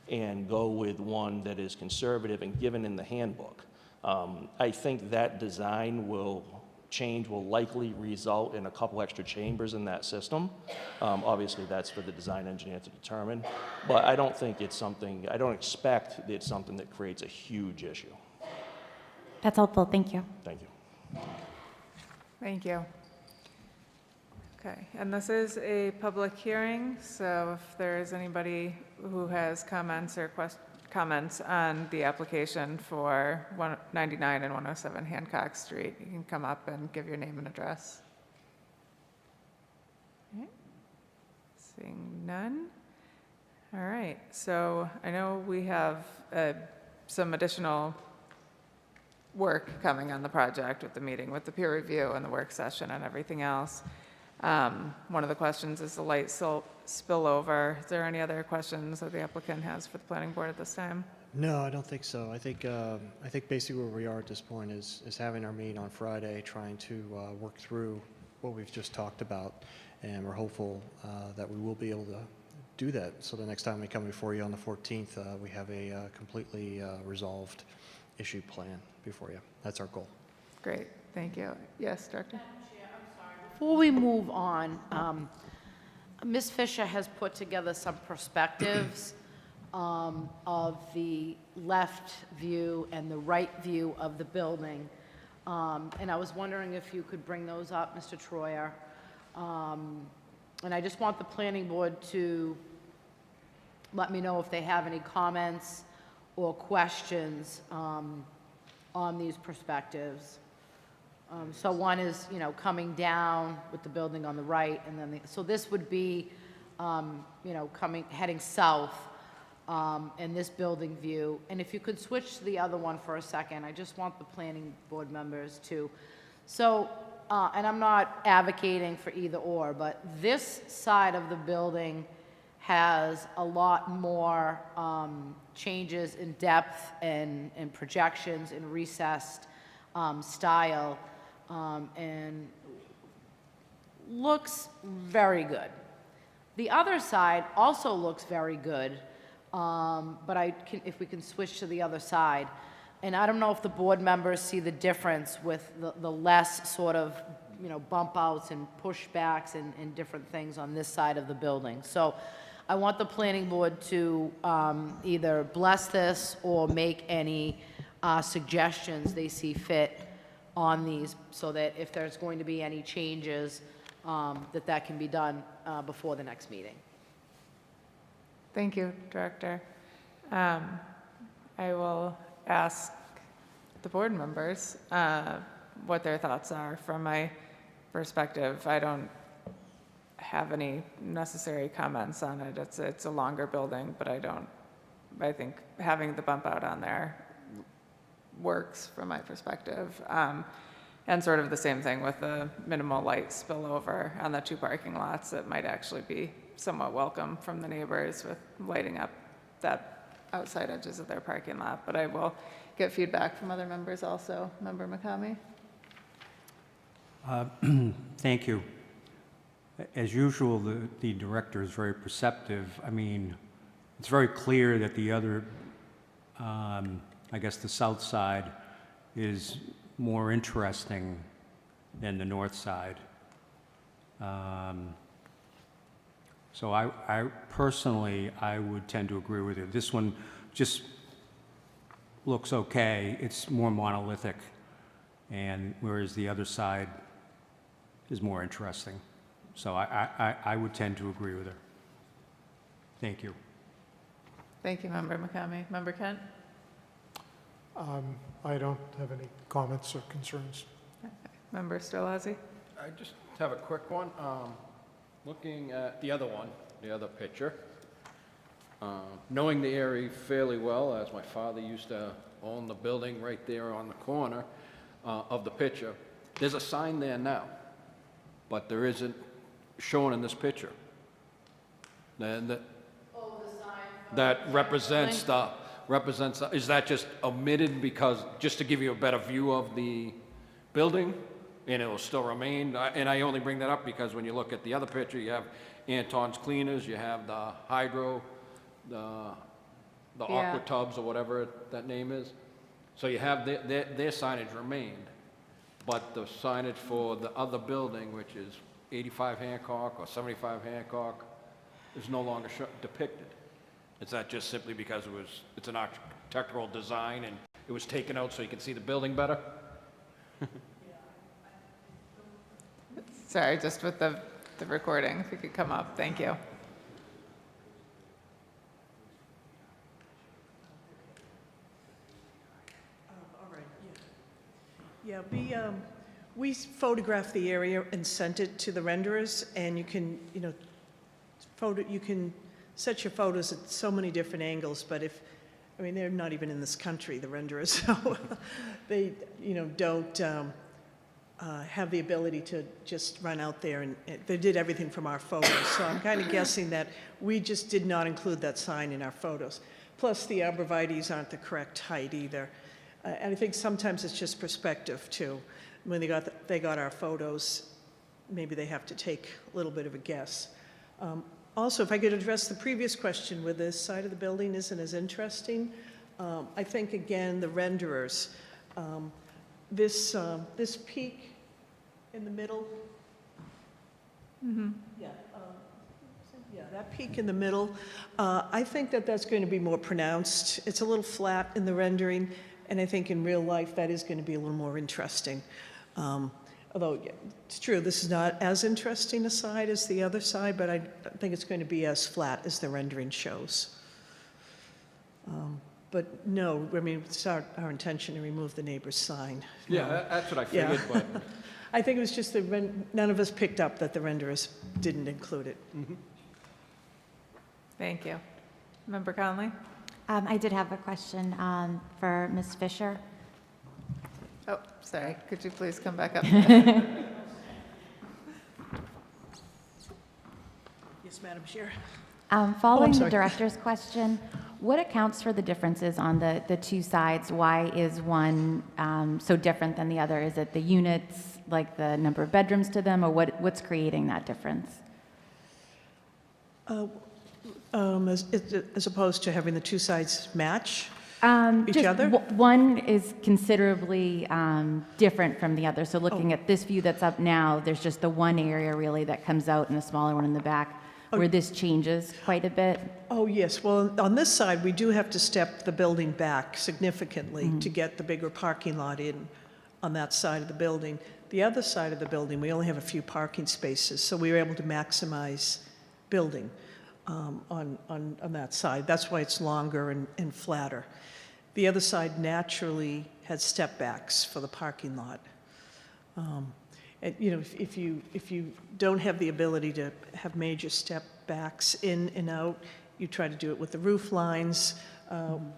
and go with one that is conservative and given in the handbook. I think that design will likely result in a couple extra chambers in that system. Obviously, that's for the design engineer to determine, but I don't think it's something, I don't expect it's something that creates a huge issue. That's helpful. Thank you. Thank you. Thank you. Okay, and this is a public hearing, so if there is anybody who has comments or comments on the application for 199 and 107 Hancock Street, you can come up and give your name and address. Okay. Seeing none. All right, so I know we have some additional work coming on the project with the meeting, with the peer review and the work session and everything else. One of the questions is the light spillover. Is there any other questions that the applicant has for the planning board at this time? No, I don't think so. I think basically where we are at this point is having our meeting on Friday, trying to work through what we've just talked about, and we're hopeful that we will be able to do that. So the next time we come before you on the 14th, we have a completely resolved issue plan before you. That's our goal. Great, thank you. Yes, Director? Before we move on, Ms. Fisher has put together some perspectives of the left view and the right view of the building. And I was wondering if you could bring those up, Mr. Troyer. And I just want the planning board to let me know if they have any comments or questions on these perspectives. So one is, coming down with the building on the right, and then so this would be, heading south in this building view. And if you could switch to the other one for a second, I just want the planning board members to. So, and I'm not advocating for either or, but this side of the building has a lot more changes in depth and projections and recessed style. And looks very good. The other side also looks very good, but if we can switch to the other side. And I don't know if the board members see the difference with the less sort of, bump outs and pushbacks and different things on this side of the building. So I want the planning board to either bless this or make any suggestions they see fit on these, so that if there's going to be any changes, that can be done before the next meeting. Thank you, Director. I will ask the board members what their thoughts are. From my perspective, I don't have any necessary comments on it. It's a longer building, but I think having the bump out on there works from my perspective. And sort of the same thing with the minimal light spillover on the 2 parking lots. It might actually be somewhat welcome from the neighbors with lighting up that outside edges of their parking lot. But I will get feedback from other members also. Member McCamey? Thank you. As usual, the director is very perceptive. I mean, it's very clear that the other, I guess the south side is more interesting than the north side. So I personally, I would tend to agree with you. This one just looks okay. It's more monolithic, and whereas the other side is more interesting. So I would tend to agree with her. Thank you. Thank you, Member McCamey. Member Kent? I don't have any comments or concerns. Member Storlazzi? I just have a quick one. Looking at the other one, the other picture, knowing the area fairly well, as my father used to own the building right there on the corner of the picture, there's a sign there now, but there isn't shown in this picture. That represents is that just omitted because, just to give you a better view of the building, and it will still remain? And I only bring that up because when you look at the other picture, you have Anton's Cleaners, you have the Hydro, the Aqua Tubs, or whatever that name is. So you have their signage remained, but the signage for the other building, which is 85 Hancock or 75 Hancock, is no longer depicted. Is that just simply because it's an architectural design and it was taken out so you can see the building better? Sorry, just with the recording, if you could come up. Thank you. All right, yeah. We photographed the area and sent it to the renderers, and you can, you can set your photos at so many different angles, but they're not even in this country, the renderers, so they, don't have the ability to just run out there, and they did everything from our photos. So I'm kind of guessing that we just did not include that sign in our photos. Plus, the arborvitaes aren't the correct height either. And I think sometimes it's just perspective, too. When they got our photos, maybe they have to take a little bit of a guess. Also, if I could address the previous question, where this side of the building isn't as interesting, I think, again, the renderers, this peak in the middle, that peak in the middle, I think that's going to be more pronounced. It's a little flat in the rendering, and I think in real life that is going to be a little more interesting. Although, it's true, this is not as interesting a side as the other side, but I think it's going to be as flat as the rendering shows. But no, it's our intention to remove the neighbor's sign. Yeah, No. that's what I figured, but... I think it was just none of us picked up that the renderers didn't include it. Thank you. Member Conley? I did have a question for Ms. Fisher. Oh, sorry. Could you please come back up? Yes, Madam Chair. Following the sorry. director's question, what accounts for the differences on the two sides? Why is one so different than the other? Is it the units, like the number of bedrooms to them, or what's creating that difference? As opposed to having the two sides match? Each Just other? One is considerably different from the other. So looking at this view that's up now, there's just the one area really that comes out and a smaller one in the back, where this changes quite a bit. Oh, yes. Well, on this side, we do have to step the building back significantly to get the bigger parking lot in on that side of the building. The other side of the building, we only have a few parking spaces, so we were able to maximize building on that side. That's why it's longer and flatter. The other side naturally has step backs for the parking lot. And, you know, if you don't have the ability to have major step backs in and out, you try to do it with the roof lines.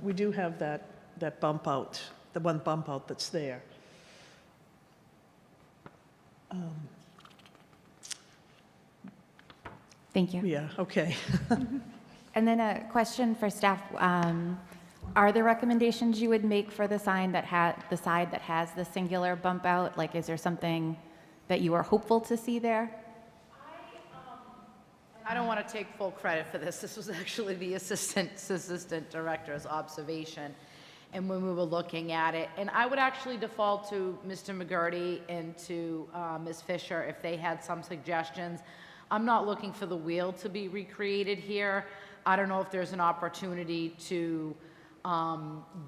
We do have that bump out, the one bump out that's there. Thank you. Yeah, okay. And then a question for staff. Are there recommendations you would make for the sign that the side that has the singular bump out? Like, is there something that you are hopeful to see there? I don't want to take full credit for this. This was actually the assistant director's observation, and when we were looking at it. And I would actually default to Mr. McGurty and to Ms. Fisher if they had some suggestions. I'm not looking for the wheel to be recreated here. I don't know if there's an opportunity to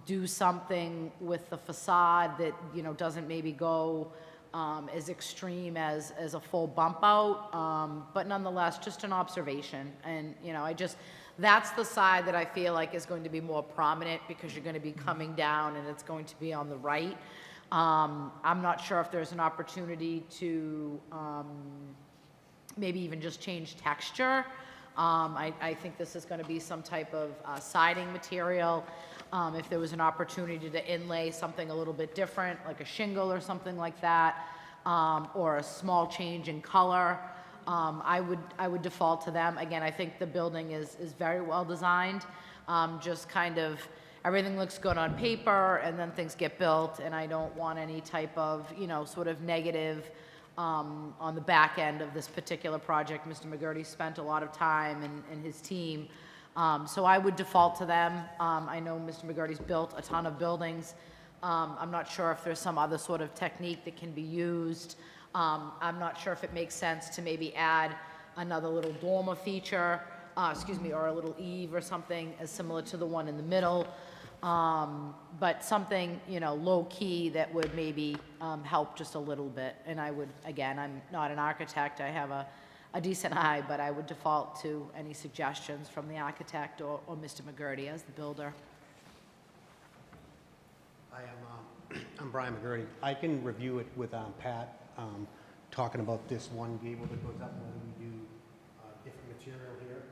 do something with the facade that, you know, doesn't maybe go as extreme as a full bump out, but nonetheless, just an observation. And, you know, that's the side that I feel like is going to be more prominent because you're going to be coming down and it's going to be on the right. I'm not sure if there's an opportunity to maybe even just change texture. I think this is going to be some type of siding material. If there was an opportunity to inlay something a little bit different, like a shingle or something like that, or a small change in color, I would default to them. Again, I think the building is very well designed. Just kind of everything looks good on paper, and then things get built, and I don't want any type of, you know, sort of negative on the back end of this particular project. Mr. McGurty spent a lot of time and his team. So I would default to them. I know Mr. McGurty's built a ton of buildings. I'm not sure if there's some other sort of technique that can be used. I'm not sure if it makes sense to maybe add another little dormer feature, or a little eave or something as similar to the one in the middle. But something, you know, low key that would maybe help just a little bit. And I would, again, I'm not an architect. I have a decent eye, but I would default to any suggestions from the architect or Mr. McGurty as the builder. I'm Brian McGurty. I can review it with Pat, talking about this one gable that goes up, whether we do different material here.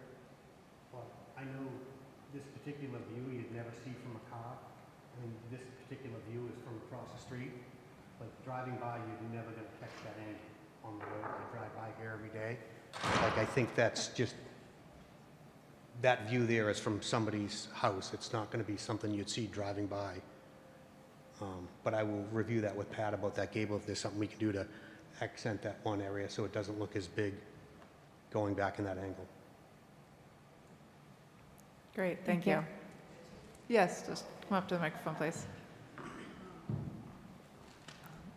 But I know this particular view you'd never see from a car. I mean, this particular view is from across the street. Like driving by, you're never going to catch that angle on the road. I drive by here every day. Like, I think that's just, that view there is from somebody's house. It's not going to be something you'd see driving by. But I will review that with Pat about that gable, if there's something we can do to accent that one area so it doesn't look as big going back in that angle. Great, thank you. Yes, just come up to the microphone, please.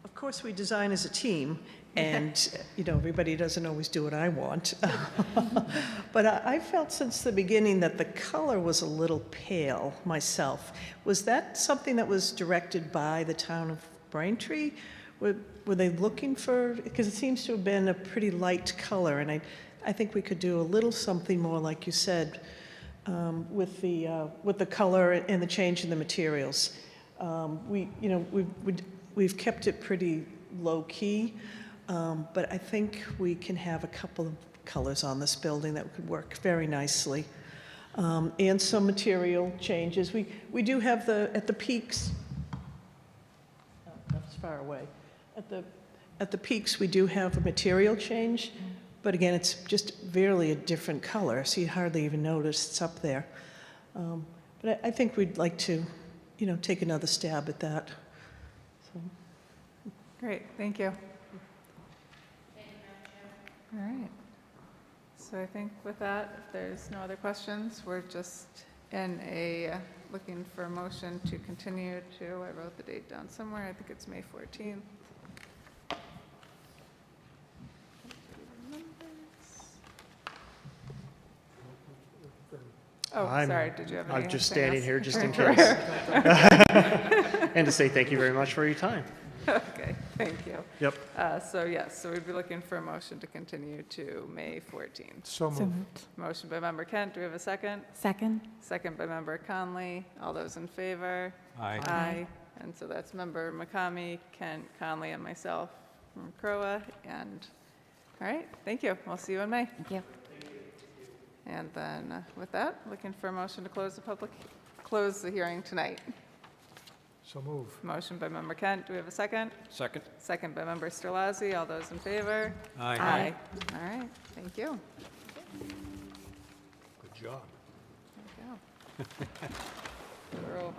Of course, we design as a team, and, you know, everybody doesn't always do what I want. But I felt since the beginning that the color was a little pale myself. Was that something that was directed by the town of Braintree? Were they looking for, because it seems to have been a pretty light color, and I think we could do a little something more, like you said, with the color and the change in the materials. We've kept it pretty low key, but I think we can have a couple of colors on this building that could work very nicely, and some material changes. We do have at the peaks. Oh, that's far away. At the peaks, we do have a material change. But again, it's just barely a different color, so you hardly even notice it's up there. But I think we'd like to, you know, take another stab at that. So. Great, thank you. All right. So I think with that, if there's no other questions, we're just looking for a motion to continue to, I wrote the date down somewhere, I think it's May 14th. Oh, sorry, did you have anything I'm just else? standing here just in Or- case. And to say thank you very much for your time. Okay, thank you. Yep. So we'd be looking for a motion to continue to May 14th. So moved. Motion by member Kent, do we have a second? Second? Second by member Conley. All those in favor? Aye. Aye. And so that's member McCamey, Kent, Conley, and myself from Crowa. And, all right, thank you. We'll see you in May. Thank you. And then with that, looking for a motion to close the hearing tonight. So move. Motion by member Kent. Do we have a second? Second? Second by member Sterlazzi. All those in favor? Aye. All right, thank you. Good job. There we go. We're over.